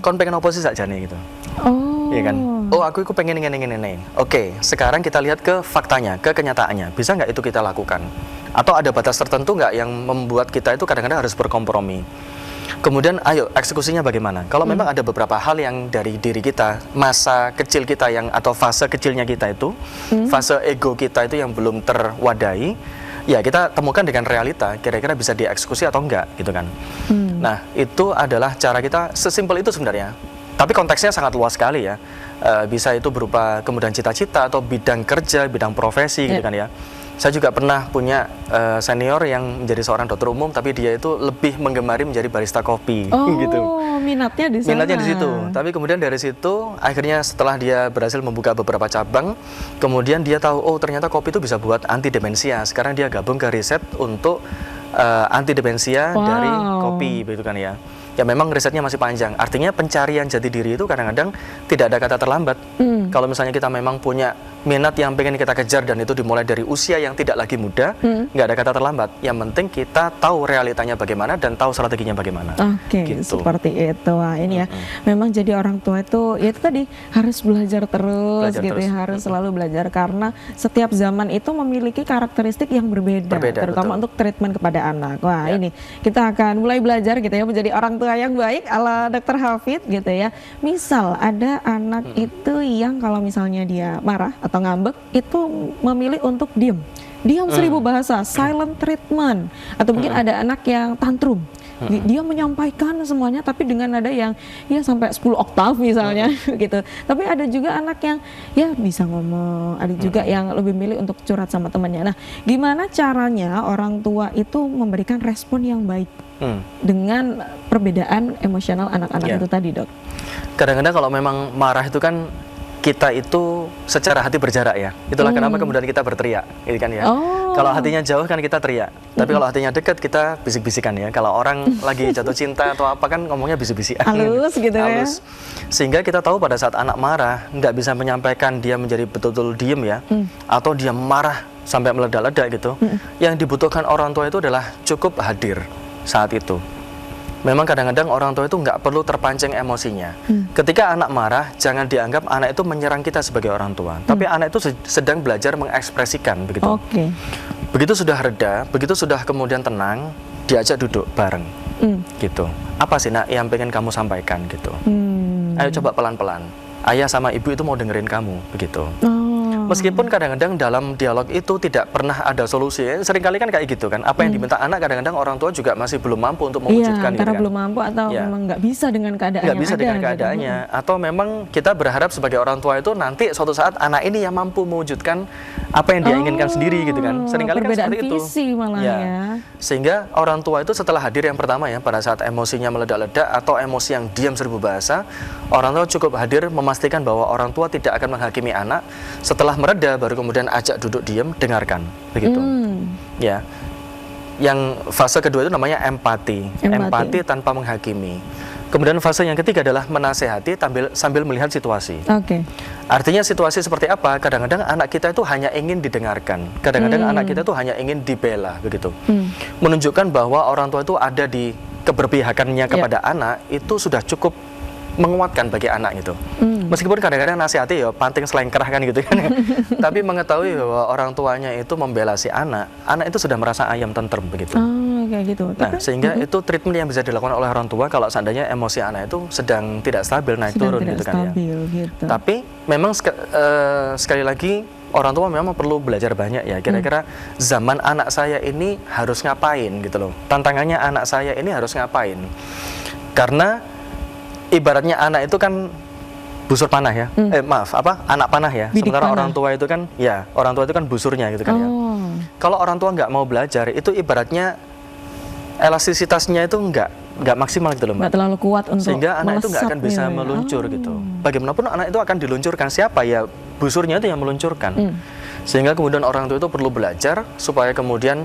Kon pengen apa sih saja nih gitu. Oh. Iya kan? Oh, aku pengen ini. Oke, sekarang kita lihat ke faktanya, ke kenyataannya. Bisa nggak itu kita lakukan? Atau ada batas tertentu nggak yang membuat kita itu kadang-kadang harus berkompromi? Kemudian ayo eksekusinya bagaimana? Kalau memang ada beberapa hal yang dari diri kita, masa kecil kita atau fase kecilnya kita itu, fase ego kita itu yang belum terwadahi, ya kita temukan dengan realita, kira-kira bisa dieksekusi atau enggak gitu kan. Nah, itu adalah cara kita, sesimpel itu sebenarnya. Tapi konteksnya sangat luas sekali ya. Bisa itu berupa kemudian cita-cita atau bidang kerja, bidang profesi gitu kan ya. Saya juga pernah punya senior yang menjadi seorang dokter umum, tapi dia itu lebih menggemari menjadi barista kopi gitu. Minatnya di sana. Minatnya di situ. Tapi kemudian dari situ akhirnya setelah dia berhasil membuka beberapa cabang, kemudian dia tahu oh ternyata kopi itu bisa buat anti demensia. Sekarang dia gabung ke riset untuk anti demensia dari kopi begitu kan ya. Ya memang risetnya masih panjang. Artinya pencarian jati diri itu kadang-kadang tidak ada kata terlambat. Kalau misalnya kita memang punya minat yang pengen kita kejar dan itu dimulai dari usia yang tidak lagi muda, nggak ada kata terlambat. Yang penting kita tahu realitanya bagaimana dan tahu strateginya bagaimana. Oke, gitu. seperti itu. Wah, ini ya, memang jadi orang tua itu, ya itu tadi harus belajar terus Belajar gitu terus. ya, harus selalu belajar karena setiap zaman itu memiliki karakteristik yang berbeda, terutama betul. untuk treatment kepada anak. Wah, Ya. ini kita akan mulai belajar gitu ya menjadi orang tua yang baik ala Dr. Hafid gitu ya. Misal ada anak itu yang kalau misalnya dia marah atau ngambek itu memilih untuk diam 1000 bahasa, silent treatment, atau mungkin ada anak yang tantrum. Dia menyampaikan semuanya tapi dengan nada yang ya sampai 10 oktav misalnya gitu. Tapi ada juga anak yang ya bisa ngomong, ada juga yang lebih milih untuk curhat sama temannya. Nah, gimana caranya orang tua itu memberikan respon yang baik dengan perbedaan emosional anak-anak itu tadi, Dok? Kadang-kadang kalau memang marah itu kan kita itu secara hati berjarak ya. Itulah kenapa kemudian kita berteriak, gitu kan ya. Kalau hatinya jauh kan kita teriak. Tapi kalau hatinya dekat kita bisik-bisikan ya. Kalau orang lagi jatuh cinta atau apa kan ngomongnya bisik-bisikan. Halus gitu ya. Halus. Sehingga kita tahu pada saat anak marah nggak bisa menyampaikan dia menjadi betul-betul diem ya, atau dia marah sampai meledak-ledak gitu. Yang dibutuhkan orang tua itu adalah cukup hadir saat itu. Memang kadang-kadang orang tua itu nggak perlu terpancing emosinya. Ketika anak marah, jangan dianggap anak itu menyerang kita sebagai orang tua. Tapi anak itu sedang belajar mengekspresikan begitu. Begitu sudah reda, begitu sudah kemudian tenang, diajak duduk bareng. Gitu. Apa sih nak yang pengen kamu sampaikan gitu? Ayo coba pelan-pelan. Ayah sama ibu itu mau dengerin kamu begitu. Meskipun kadang-kadang dalam dialog itu tidak pernah ada solusi, seringkali kan kayak gitu kan. Apa yang diminta anak kadang-kadang orang tua juga masih belum mampu untuk mewujudkan. Iya, antara gitu kan. belum mampu atau memang nggak bisa dengan keadaan nggak yang bisa ada. dengan keadaannya. Gitu. Atau memang kita berharap sebagai orang tua itu nanti suatu saat anak ini yang mampu mewujudkan apa yang dia inginkan sendiri gitu kan. Seringkali kan seperti itu. Visi malah ya. Sehingga orang tua itu setelah hadir yang pertama ya, pada saat emosinya meledak-ledak atau emosi yang diam 1000 bahasa, orang tua cukup hadir memastikan bahwa orang tua tidak akan menghakimi anak. Setelah mereda baru kemudian ajak duduk diam, dengarkan begitu. Ya. Yang fase kedua itu namanya empati tanpa menghakimi. Kemudian fase yang ketiga adalah menasehati sambil melihat situasi. Artinya situasi seperti apa? Kadang-kadang anak kita itu hanya ingin didengarkan. Kadang-kadang anak kita itu hanya ingin dibela begitu. Menunjukkan bahwa orang tua itu ada di keberpihakannya kepada anak itu sudah cukup menguatkan bagi anak gitu. Meskipun kadang-kadang nasihati ya panting selengkerah kan gitu kan. Tapi mengetahui bahwa orang tuanya itu membela si anak itu sudah merasa ayam tentrem begitu. Kayak gitu. Nah, sehingga itu treatment yang bisa dilakukan oleh orang tua kalau seandainya emosi anak itu sedang tidak stabil, naik turun gitu kan ya. Gitu. Tapi memang sekali lagi orang tua memang perlu belajar banyak ya. Kira-kira zaman anak saya ini harus ngapain gitu loh. Tantangannya anak saya ini harus ngapain. Karena ibaratnya anak itu kan busur panah ya. Anak panah ya. Bidik Sementara panah. orang tua itu kan orang tua itu kan busurnya gitu kan ya. Kalau orang tua nggak mau belajar itu ibaratnya elastisitasnya itu nggak maksimal gitu loh Mbak. Nggak terlalu kuat untuk sehingga anak itu nggak akan bisa melesat meluncur gitu. Bagaimanapun anak itu akan diluncurkan, siapa ya busurnya itu yang meluncurkan. Sehingga kemudian orang tua itu perlu belajar supaya kemudian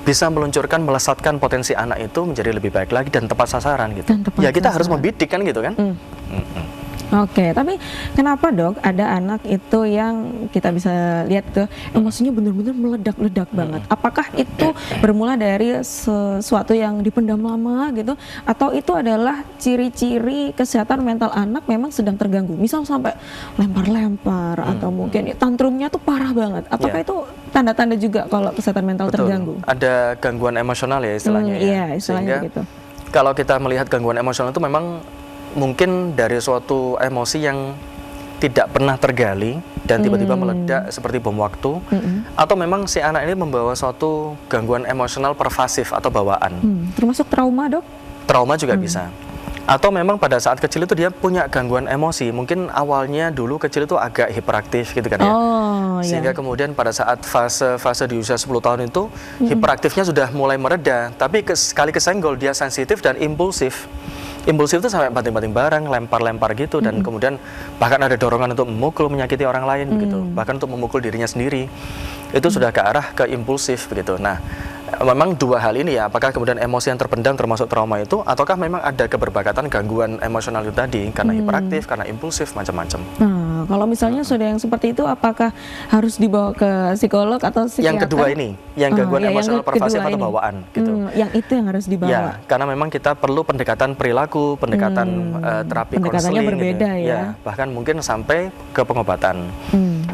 bisa meluncurkan, melesatkan potensi anak itu menjadi lebih baik lagi dan tepat sasaran gitu. Ya kita harus membidik kan gitu kan. Tapi kenapa dok ada anak itu yang kita bisa lihat tuh emosinya benar-benar meledak-ledak banget? Apakah itu bermula dari sesuatu yang dipendam lama gitu, atau itu adalah ciri-ciri kesehatan mental anak memang sedang terganggu? Misal sampai lempar-lempar atau mungkin tantrumnya tuh parah banget. Apakah itu tanda-tanda juga kalau kesehatan mental terganggu? Ada gangguan emosional ya istilahnya. Iya, istilahnya sehingga begitu. Kalau kita melihat gangguan emosional itu memang mungkin dari suatu emosi yang tidak pernah tergali dan tiba-tiba meledak seperti bom waktu, atau memang si anak ini membawa suatu gangguan emosional pervasif atau bawaan. Termasuk trauma dok? Trauma juga bisa. Atau memang pada saat kecil itu dia punya gangguan emosi, mungkin awalnya dulu kecil itu agak hiperaktif gitu kan ya. Sehingga kemudian pada saat fase di usia 10 tahun itu hiperaktifnya sudah mulai mereda, tapi sekali kesenggol dia sensitif dan impulsif. Impulsif itu sampai banting-banting barang, lempar-lempar gitu, dan kemudian bahkan ada dorongan untuk memukul, menyakiti orang lain begitu, bahkan untuk memukul dirinya sendiri. Itu sudah ke arah ke impulsif begitu. Nah, memang dua hal ini ya, apakah kemudian emosi yang terpendam termasuk trauma itu, ataukah memang ada keberbakatan gangguan emosional itu tadi, karena hiperaktif, karena impulsif, macam-macam. Nah, kalau misalnya sudah yang seperti itu, apakah harus dibawa ke psikolog atau psikiater? Yang kedua ini, yang gangguan emosional pervasif atau bawaan gitu. Yang itu yang harus dibawa. Ya, karena memang kita perlu pendekatan perilaku, pendekatan terapi pendekatannya konseling berbeda gitu. ya. Bahkan mungkin sampai ke pengobatan.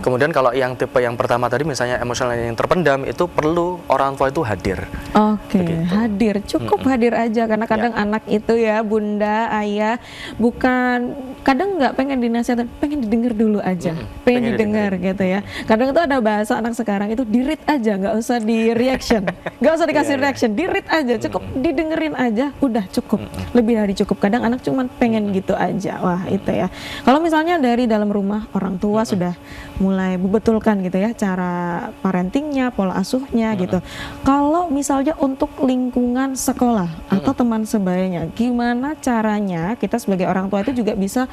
Kemudian kalau yang tipe yang pertama tadi, misalnya emosional yang terpendam, itu perlu orang tua itu hadir. Oke, hadir, cukup hadir aja, karena kadang anak itu ya, bunda, ayah, bukan, kadang nggak pengen dinasihatin, pengen didengar dulu aja, pengen didengar gitu ya. Kadang itu ada bahasa anak sekarang itu di-read aja, nggak usah di reaction, nggak usah dikasih reaction, di-read aja, cukup didengerin aja, udah cukup, lebih dari cukup. Kadang anak cuman pengen gitu aja, wah itu ya. Kalau misalnya dari dalam rumah, orang tua sudah mulai membetulkan gitu ya cara parentingnya, pola asuhnya gitu. Kalau misalnya untuk lingkungan sekolah atau teman sebayanya, gimana caranya kita sebagai orang tua itu juga bisa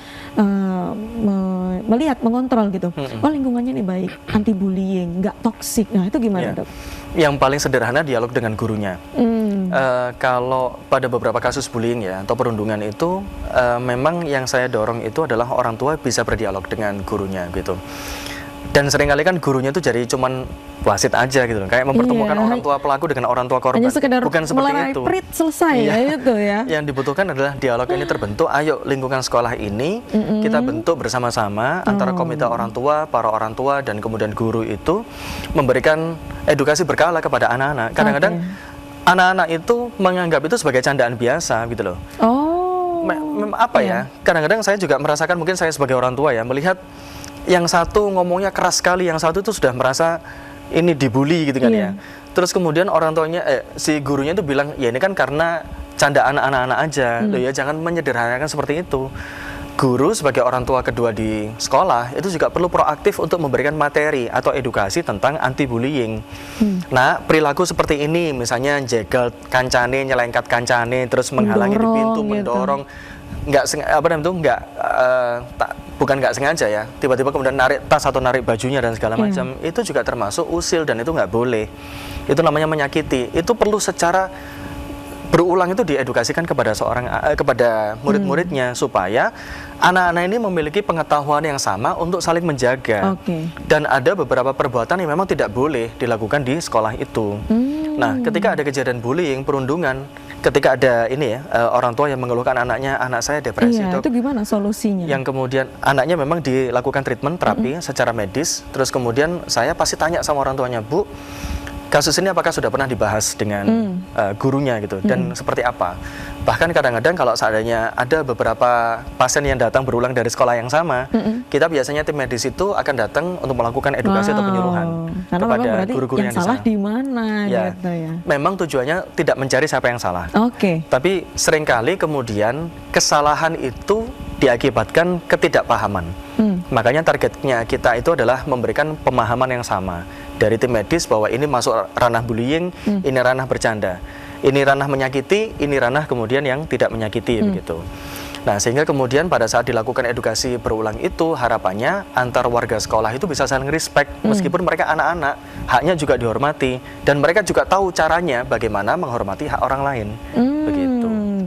melihat, mengontrol gitu. Oh, lingkungannya nih baik, anti bullying, nggak toksik. Nah, itu gimana, Dok? Yang paling sederhana dialog dengan gurunya. Kalau pada beberapa kasus bullying ya atau perundungan itu, memang yang saya dorong itu adalah orang tua bisa berdialog dengan gurunya gitu. Dan seringkali kan gurunya itu jadi cuman wasit aja gitu, kayak mempertemukan orang tua pelaku dengan orang tua korban. Hanya sekedar bukan seperti itu. Prit selesai ya itu ya. Yang dibutuhkan adalah dialog ini terbentuk. Ayo lingkungan sekolah ini kita bentuk bersama-sama antara komite orang tua, para orang tua dan kemudian guru itu memberikan edukasi berkala kepada anak-anak. Kadang-kadang anak-anak itu menganggap itu sebagai candaan biasa gitu loh. Apa ya? Kadang-kadang saya juga merasakan, mungkin saya sebagai orang tua ya, melihat yang satu ngomongnya keras sekali, yang satu itu sudah merasa ini dibully gitu kan ya. Terus kemudian orang tuanya, si gurunya itu bilang, ya ini kan karena candaan anak-anak aja, loh ya jangan menyederhanakan seperti itu. Guru sebagai orang tua kedua di sekolah itu juga perlu proaktif untuk memberikan materi atau edukasi tentang anti bullying. Nah, perilaku seperti ini, misalnya jegal kancane, nyelengkat kancane, terus menghalangi di pintu, mendorong, bukan nggak sengaja ya, tiba-tiba kemudian narik tas atau narik bajunya dan segala macam, itu juga termasuk usil dan itu nggak boleh. Itu namanya menyakiti. Itu perlu secara berulang itu diedukasikan kepada kepada murid-muridnya supaya anak-anak ini memiliki pengetahuan yang sama untuk saling menjaga. Dan ada beberapa perbuatan yang memang tidak boleh dilakukan di sekolah itu. Nah, ketika ada kejadian bullying, perundungan, ketika ada ini ya, orang tua yang mengeluhkan anaknya, anak saya depresi, Dok. Itu gimana solusinya? Yang kemudian anaknya memang dilakukan treatment terapi secara medis, terus kemudian saya pasti tanya sama orang tuanya, Bu, kasus ini apakah sudah pernah dibahas dengan gurunya gitu, dan seperti apa? Bahkan kadang-kadang kalau seandainya ada beberapa pasien yang datang berulang dari sekolah yang sama, kita biasanya tim medis itu akan datang untuk melakukan edukasi atau penyuluhan kepada guru-guru yang salah di di mana gitu ya. Memang tujuannya tidak mencari siapa yang salah. Tapi seringkali kemudian kesalahan itu diakibatkan ketidakpahaman. Makanya targetnya kita itu adalah memberikan pemahaman yang sama dari tim medis bahwa ini masuk ranah bullying, ini ranah bercanda, ini ranah menyakiti, ini ranah kemudian yang tidak menyakiti begitu. Nah, sehingga kemudian pada saat dilakukan edukasi berulang itu, harapannya antar warga sekolah itu bisa saling respect, meskipun mereka anak-anak, haknya juga dihormati, dan mereka juga tahu caranya bagaimana menghormati hak orang lain.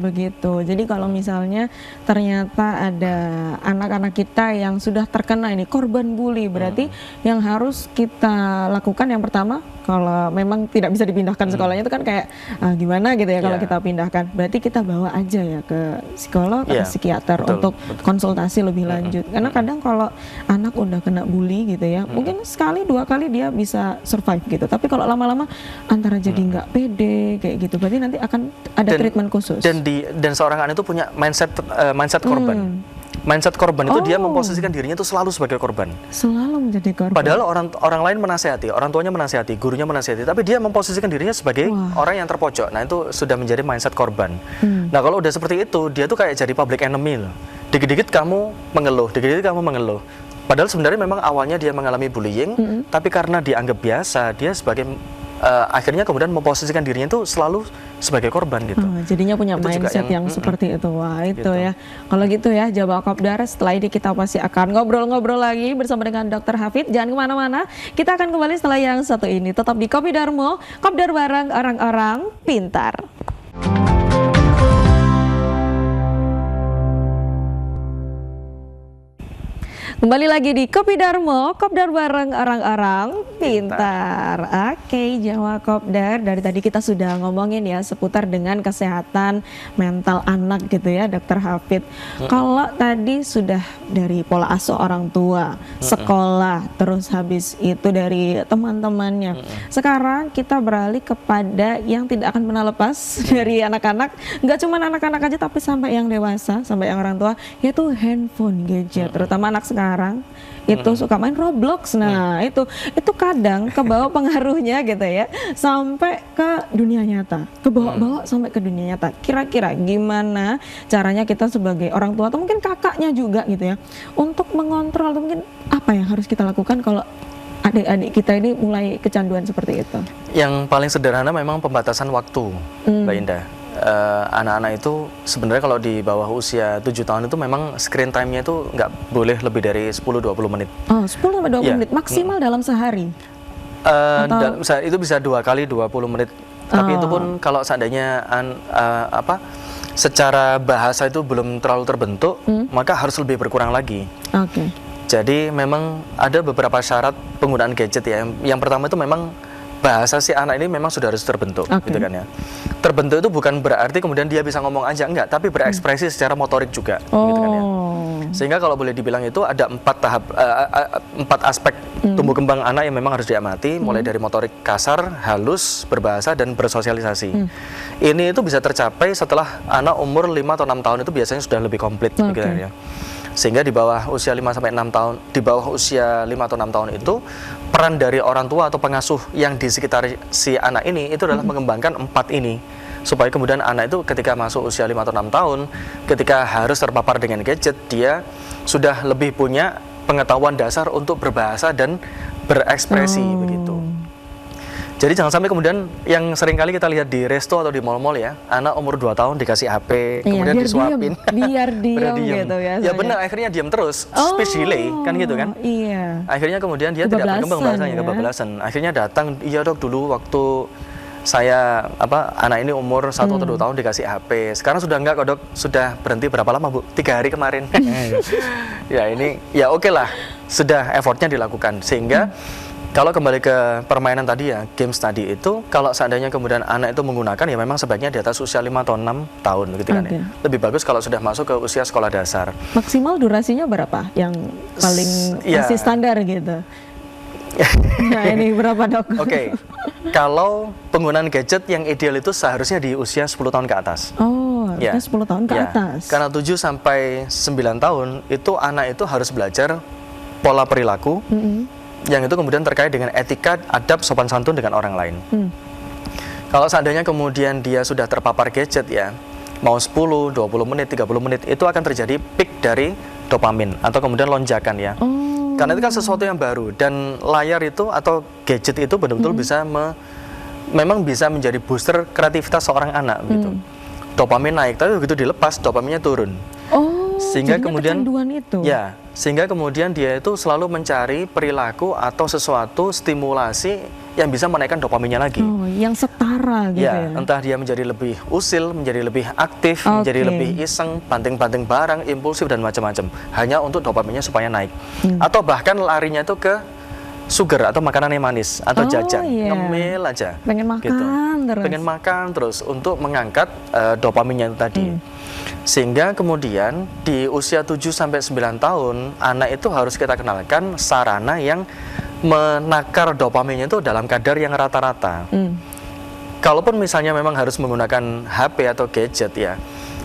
Begitu. Jadi kalau misalnya ternyata ada anak-anak kita yang sudah terkena ini korban bully, berarti yang harus kita lakukan yang pertama, kalau memang tidak bisa dipindahkan sekolahnya itu kan kayak gimana gitu ya kalau kita pindahkan, berarti kita bawa aja ya ke psikolog atau psikiater untuk konsultasi lebih lanjut. Karena kadang kalau anak udah kena bully gitu ya, mungkin sekali dua kali dia bisa survive gitu, tapi kalau lama-lama antara jadi nggak pede kayak gitu, berarti nanti akan ada treatment khusus. Dan seorang anak itu punya mindset korban. Mindset korban itu dia memposisikan dirinya itu selalu sebagai korban. Selalu menjadi korban. Padahal orang lain menasihati, orang tuanya menasihati, gurunya menasihati, tapi dia memposisikan dirinya sebagai orang yang terpojok. Nah, itu sudah menjadi mindset korban. Nah, kalau udah seperti itu, dia tuh kayak jadi public enemy loh. Dikit-dikit kamu mengeluh, dikit-dikit kamu mengeluh. Padahal sebenarnya memang awalnya dia mengalami bullying, tapi karena dianggap biasa, dia sebagai akhirnya kemudian memposisikan dirinya itu selalu sebagai korban gitu. Jadinya punya Itu juga mindset yang seperti itu. Wah itu gitu. ya. Kalau gitu ya Jawa Kopdar, setelah ini kita pasti akan ngobrol-ngobrol lagi bersama dengan Dr. Hafid. Jangan kemana-mana, kita akan kembali setelah yang satu ini. Tetap di Kopi Darmo, Kopdar bareng orang-orang pintar. Kembali lagi di Kopi Darmo, Kopdar bareng orang-orang pintar. Oke, Jawa Kopdar, dari tadi kita sudah ngomongin ya seputar dengan kesehatan mental anak gitu ya, Dr. Hafid. Kalau tadi sudah dari pola asuh orang tua, sekolah, terus habis itu dari teman-temannya. Sekarang kita beralih kepada yang tidak akan pernah lepas dari anak-anak. Nggak cuma anak-anak aja, tapi sampai yang dewasa, sampai yang orang tua, yaitu handphone, gadget. Terutama anak sekarang itu suka main Roblox. Nah itu kadang kebawa pengaruhnya gitu ya sampai ke dunia nyata, kebawa-bawa sampai ke dunia nyata. Kira-kira gimana caranya kita sebagai orang tua atau mungkin kakaknya juga gitu ya untuk mengontrol, atau mungkin apa yang harus kita lakukan kalau adik-adik kita ini mulai kecanduan seperti itu? Yang paling sederhana memang pembatasan waktu, Mbak Indah. Anak-anak itu sebenarnya kalau di bawah usia 7 tahun itu memang screen time-nya itu nggak boleh lebih dari 10-20 menit. Oh, 10-20 menit maksimal dalam sehari? Itu bisa 2 kali 20 menit. Tapi itu pun kalau seandainya secara bahasa itu belum terlalu terbentuk, maka harus lebih berkurang lagi. Oke. Jadi memang ada beberapa syarat penggunaan gadget ya. Yang pertama itu memang bahasa si anak ini memang sudah harus terbentuk, gitu kan ya. Terbentuk itu bukan berarti kemudian dia bisa ngomong aja, enggak, tapi berekspresi secara motorik juga, gitu kan ya. Sehingga kalau boleh dibilang itu ada 4 aspek tumbuh kembang anak yang memang harus diamati, mulai dari motorik kasar, halus, berbahasa, dan bersosialisasi. Ini itu bisa tercapai setelah anak umur 5 atau 6 tahun itu biasanya sudah lebih komplit, gitu kan ya. Sehingga di bawah usia 5 sampai 6 tahun, di bawah usia 5 atau 6 tahun itu peran dari orang tua atau pengasuh yang di sekitar si anak ini itu adalah mengembangkan 4 ini, supaya kemudian anak itu ketika masuk usia 5 atau 6 tahun, ketika harus terpapar dengan gadget, dia sudah lebih punya pengetahuan dasar untuk berbahasa dan berekspresi begitu. Jadi jangan sampai kemudian yang sering kali kita lihat di resto atau di mal-mal ya, anak umur 2 tahun dikasih HP, kemudian disuapin. Biar diem gitu ya. Ya benar, akhirnya diam terus, speech delay, kan gitu kan. Iya. Akhirnya kemudian dia tidak berkembang bahasanya, kebablasan. Akhirnya datang, iya dok dulu waktu saya anak ini umur 1 atau 2 tahun dikasih HP. Sekarang sudah enggak kok dok, sudah berhenti berapa lama Bu? 3 hari kemarin. Ya ini, ya oke lah, sudah effortnya dilakukan. Sehingga kalau kembali ke permainan tadi ya, games tadi itu, kalau seandainya kemudian anak itu menggunakan ya memang sebaiknya di atas usia 5 atau 6 tahun gitu kan ya. Lebih bagus kalau sudah masuk ke usia sekolah dasar. Maksimal durasinya berapa yang paling masih standar gitu? Nah ini berapa dok? Oke, kalau penggunaan gadget yang ideal itu seharusnya di usia 10 tahun ke atas. Oh, harusnya 10 tahun ke atas. Karena 7 sampai 9 tahun itu anak itu harus belajar pola perilaku, yang itu kemudian terkait dengan etika, adab, sopan santun dengan orang lain. Kalau seandainya kemudian dia sudah terpapar gadget ya, mau 10, 20 menit, 30 menit, itu akan terjadi peak dari dopamin atau kemudian lonjakan ya. Karena itu kan sesuatu yang baru, dan layar itu atau gadget itu benar-betul bisa memang bisa menjadi booster kreativitas seorang anak gitu. Dopamin naik, tapi begitu dilepas dopaminnya turun. Sehingga kemudian itu. Ya, sehingga kemudian dia itu selalu mencari perilaku atau sesuatu stimulasi yang bisa menaikkan dopaminnya lagi. Oh, yang setara gitu ya. Entah dia menjadi lebih usil, menjadi lebih aktif, menjadi lebih iseng, banting-banting barang, impulsif dan macam-macam. Hanya untuk dopaminnya supaya naik. Atau bahkan larinya itu ke sugar atau makanan yang manis atau jajan, ngemil aja. Pengen makan terus. Pengen makan terus untuk mengangkat dopaminnya itu tadi. Sehingga kemudian di usia 7 sampai 9 tahun anak itu harus kita kenalkan sarana yang menakar dopaminnya itu dalam kadar yang rata-rata. Kalaupun misalnya memang harus menggunakan HP atau gadget ya,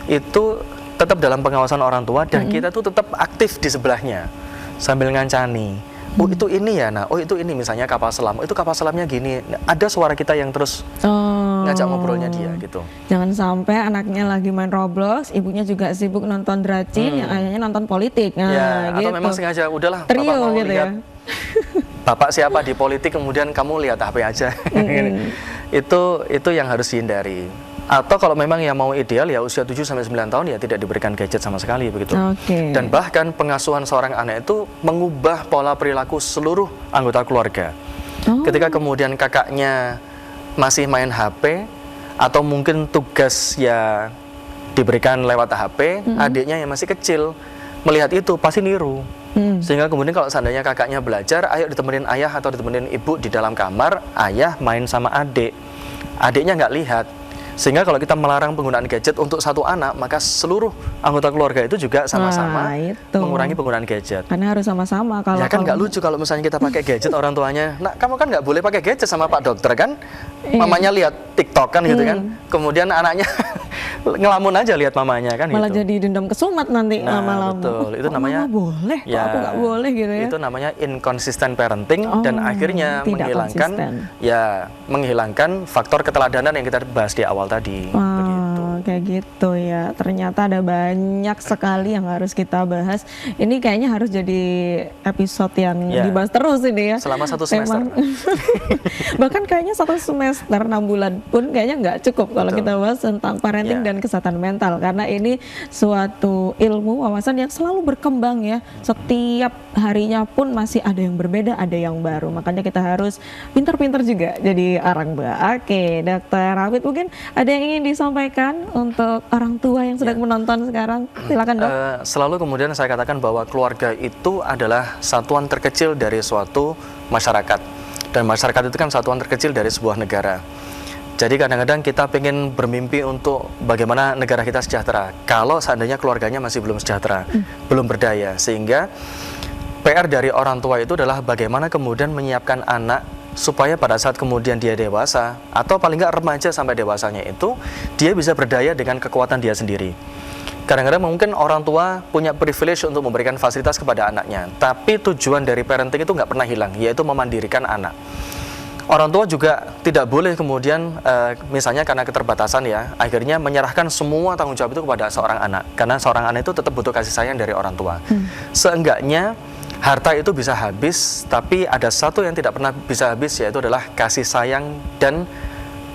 itu tetap dalam pengawasan orang tua dan kita tuh tetap aktif di sebelahnya sambil ngancani. Oh itu ini ya, nah oh itu ini misalnya kapal selam, itu kapal selamnya gini. Ada suara kita yang terus ngajak ngobrolnya dia gitu. Jangan sampai anaknya lagi main Roblox, ibunya juga sibuk nonton dracin, yang ayahnya nonton politik. Nah, ya, gitu. atau memang sengaja udahlah Trio Bapak mau gitu lihat ya. bapak siapa di politik kemudian kamu lihat HP aja. Itu yang harus dihindari. Atau kalau memang yang mau ideal ya usia 7-9 tahun ya tidak diberikan gadget sama sekali begitu. Dan bahkan pengasuhan seorang anak itu mengubah pola perilaku seluruh anggota keluarga. Ketika kemudian kakaknya masih main HP atau mungkin tugas ya diberikan lewat HP, adiknya yang masih kecil melihat itu pasti niru. Sehingga kemudian kalau seandainya kakaknya belajar, ayo ditemenin ayah atau ditemenin ibu di dalam kamar, ayah main sama adik. Adiknya nggak lihat. Sehingga kalau kita melarang penggunaan gadget untuk satu anak, maka seluruh anggota keluarga itu juga sama-sama mengurangi penggunaan gadget. Karena harus sama-sama. Kalau ya kan nggak lucu kalau misalnya kita pakai gadget orang tuanya, nah kamu kan nggak boleh pakai gadget sama Pak Dokter kan? Mamanya lihat TikTok kan gitu kan? Kemudian anaknya ngelamun aja lihat mamanya kan? Malah gitu. Jadi dendam kesumat nanti lama-lama. Betul, itu namanya boleh, ya, aku nggak boleh gitu ya. Itu namanya inconsistent parenting dan akhirnya menghilangkan faktor keteladanan yang kita bahas di awal tadi. Kayak gitu ya. Ternyata ada banyak sekali yang harus kita bahas. Ini kayaknya harus jadi episode yang dibahas terus ini ya. Selama 1 semester. Bahkan kayaknya 1 semester 6 bulan pun kayaknya nggak cukup kalau kita bahas tentang parenting dan kesehatan mental. Karena ini suatu ilmu wawasan yang selalu berkembang ya. Setiap harinya pun masih ada yang berbeda, ada yang baru. Makanya kita harus pintar-pintar juga jadi orang Mbak. Oke, Dokter Hafid, mungkin ada yang ingin disampaikan untuk orang tua yang sedang menonton sekarang? Silakan, Dok. Selalu kemudian saya katakan bahwa keluarga itu adalah satuan terkecil dari suatu masyarakat. Dan masyarakat itu kan satuan terkecil dari sebuah negara. Jadi kadang-kadang kita ingin bermimpi untuk bagaimana negara kita sejahtera. Kalau seandainya keluarganya masih belum sejahtera, belum berdaya. Sehingga PR dari orang tua itu adalah bagaimana kemudian menyiapkan anak supaya pada saat kemudian dia dewasa atau paling nggak remaja sampai dewasanya itu dia bisa berdaya dengan kekuatan dia sendiri. Kadang-kadang mungkin orang tua punya privilege untuk memberikan fasilitas kepada anaknya, tapi tujuan dari parenting itu nggak pernah hilang, yaitu memandirikan anak. Orang tua juga tidak boleh kemudian misalnya karena keterbatasan ya, akhirnya menyerahkan semua tanggung jawab itu kepada seorang anak, karena seorang anak itu tetap butuh kasih sayang dari orang tua. Seenggaknya harta itu bisa habis, tapi ada satu yang tidak pernah bisa habis, yaitu adalah kasih sayang dan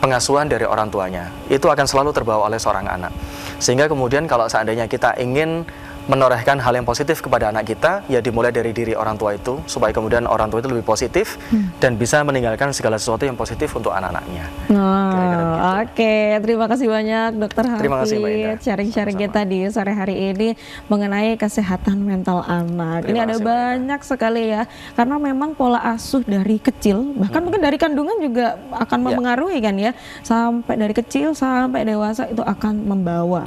pengasuhan dari orang tuanya. Itu akan selalu terbawa oleh seorang anak. Sehingga kemudian kalau seandainya kita ingin menorehkan hal yang positif kepada anak kita, ya dimulai dari diri orang tua itu, supaya kemudian orang tua itu lebih positif dan bisa meninggalkan segala sesuatu yang positif untuk anak-anaknya. Oke, terima kasih banyak Dokter Hafid sharing-sharing kita di sore hari ini mengenai kesehatan mental anak. Ini ada banyak sekali ya, karena memang pola asuh dari kecil, bahkan mungkin dari kandungan juga akan mempengaruhi kan ya, sampai dari kecil sampai dewasa itu akan membawa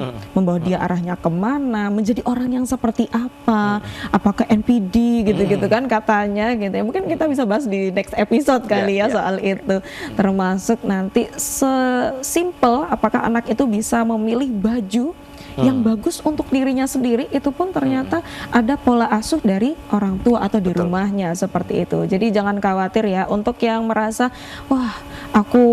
dia arahnya kemana, menjadi orang yang seperti apa, apakah NPD gitu-gitu kan katanya gitu ya. Mungkin kita bisa bahas di next episode kali soal itu, termasuk nanti sesimpel apakah anak itu bisa memilih baju yang bagus untuk dirinya sendiri, itu pun ternyata ada pola asuh dari orang tua atau di rumahnya seperti itu. Jadi jangan khawatir ya untuk yang merasa wah aku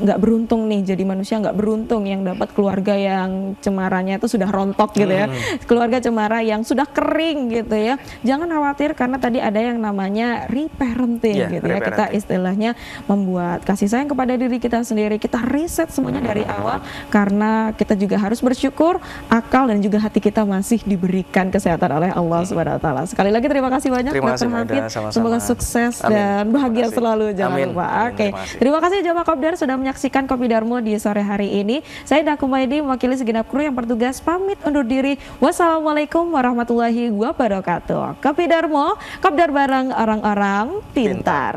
nggak beruntung nih jadi manusia nggak beruntung yang dapat keluarga yang cemaranya itu sudah rontok gitu ya, keluarga cemara yang sudah kering gitu ya. Jangan khawatir karena tadi ada yang namanya reparenting gitu ya. Kita istilahnya membuat kasih sayang kepada diri kita sendiri, kita riset semuanya dari awal karena kita juga harus bersyukur akal dan juga hati kita masih diberikan kesehatan oleh Allah Subhanahu wa taala. Sekali lagi terima kasih banyak Dokter Hafid. Semoga sukses dan bahagia selalu, jangan lupa. Oke. Terima kasih jamaah Kopdar sudah menyaksikan Kopi Darmo di sore hari ini. Saya Dah Kumaydi mewakili segenap kru yang bertugas pamit undur diri. Wassalamualaikum warahmatullahi wabarakatuh. Kopi Darmo, Kopdar bareng orang-orang pintar.